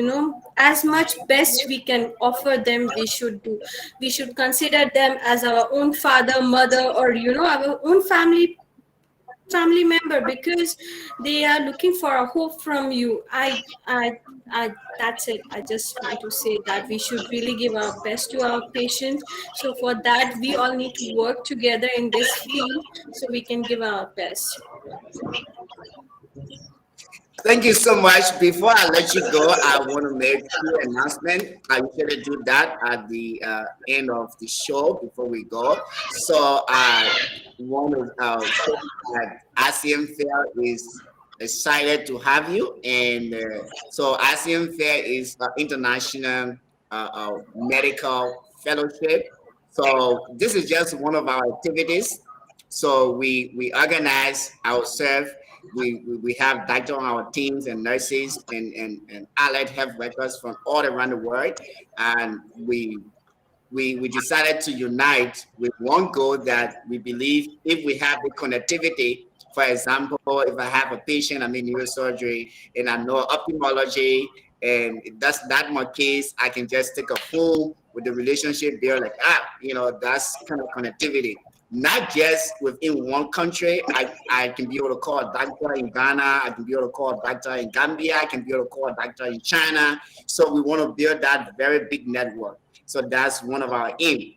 as much best we can offer them, we should do. We should consider them as our own father, mother, or our own family family member, because they are looking for a hope from you. I that's it. I just want to say that we should really give our best to our patients. So for that, we all need to work together in this field so we can give our best. Thank you so much. Before I let you go, I want to make two announcements. I usually do that at the end of the show before we go. So I want to say that Icmfel is excited to have you. And so Icmfel is an international medical fellowship. So this is just one of our activities. So we organize ourselves. We have doctors on our teams and nurses and allied health workers from all around the world, and we decided to unite with one goal that we believe if we have the connectivity. For example, if I have a patient, I'm in neurosurgery and I know ophthalmology, and that's not my case, I can just take a phone with the relationship there, like, that's kind of connectivity. Not just within one country. I can be able to call a doctor in Ghana, I can be able to call a doctor in Gambia, I can be able to call a doctor in China. So we want to build that very big network. So that's one of our aim.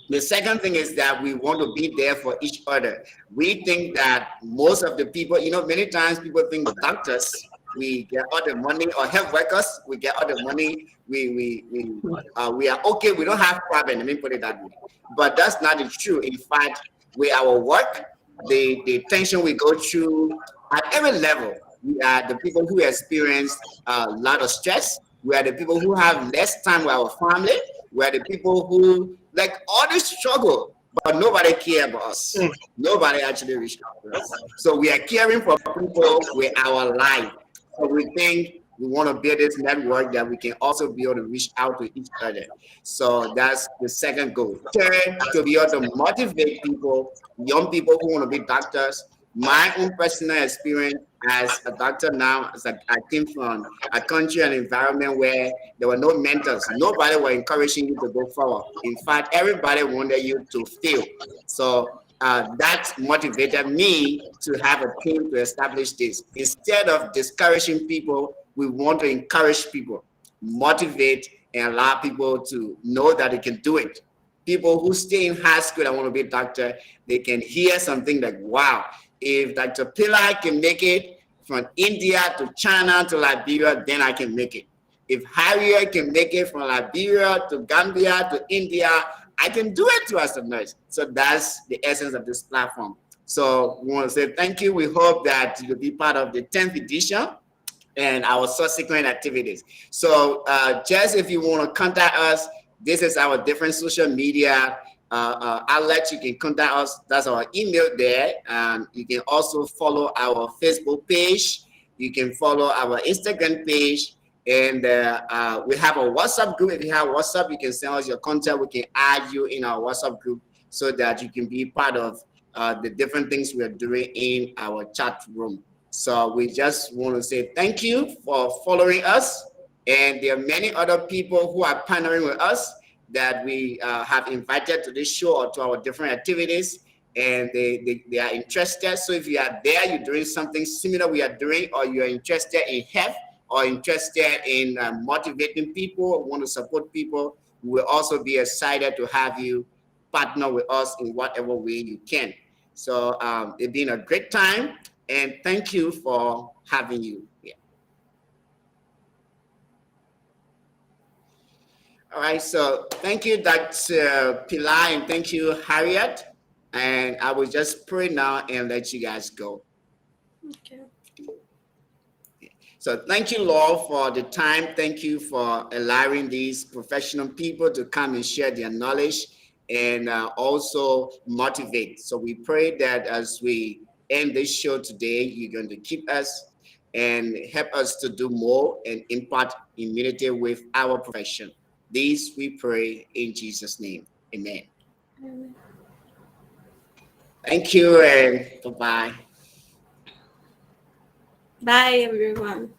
The second thing is that we want to be there for each other. We think that most of the people, many times people think doctors, we get all the money, or health workers, we get all the money. We are okay. We don't have problem. Let me put it that way. But that's not the truth. In fact, with our work, the tension we go through at every level, we are the people who experience a lot of stress. We are the people who have less time with our family. We are the people who like all this struggle, but nobody care about us. Nobody actually reach out to us. So we are caring for people with our life. So we think we want to build this network that we can also be able to reach out to each other. So that's the second goal. Third, to be able to motivate people, young people who want to be doctors. My own personal experience as a doctor now, I came from a country and environment where there were no mentors. Nobody was encouraging you to go forward. In fact, everybody wanted you to fail. So that motivated me to have a team to establish this. Instead of discouraging people, we want to encourage people, motivate, and allow people to know that they can do it. People who stay in high school and want to be a doctor, they can hear something like, wow, if Dr. Pillai can make it from India to China to Liberia, then I can make it. If Harriet can make it from Liberia to Gambia to India, I can do it too as a nurse. So that's the essence of this platform. So we want to say thank you. We hope that you'll be part of the 10th edition and our subsequent activities. So just if you want to contact us, this is our different social media outlet. You can contact us. That's our email there. And you can also follow our Facebook page. You can follow our Instagram page. And we have a WhatsApp group. If you have WhatsApp, you can send us your contact. We can add you in our WhatsApp group so that you can be part of the different things we are doing in our chat room. So we just want to say thank you for following us. And there are many other people who are partnering with us that we have invited to this show or to our different activities. And they are interested. So if you are there, you're doing something similar we are doing, or you're interested in health, or interested in motivating people, want to support people, we will also be excited to have you partner with us in whatever way you can. So it's been a great time, and thank you for having you here. All right, so thank you, Dr. Pillai, and thank you, Harriet. And I will just pray now and let you guys go. Okay. So thank you, Lord, for the time. Thank you for allowing these professional people to come and share their knowledge and also motivate. So we pray that as we end this show today, you're going to keep us and help us to do more and impact immunity with our profession. This we pray in Jesus' name. Amen. Amen. Thank you and bye-bye. Bye, everyone.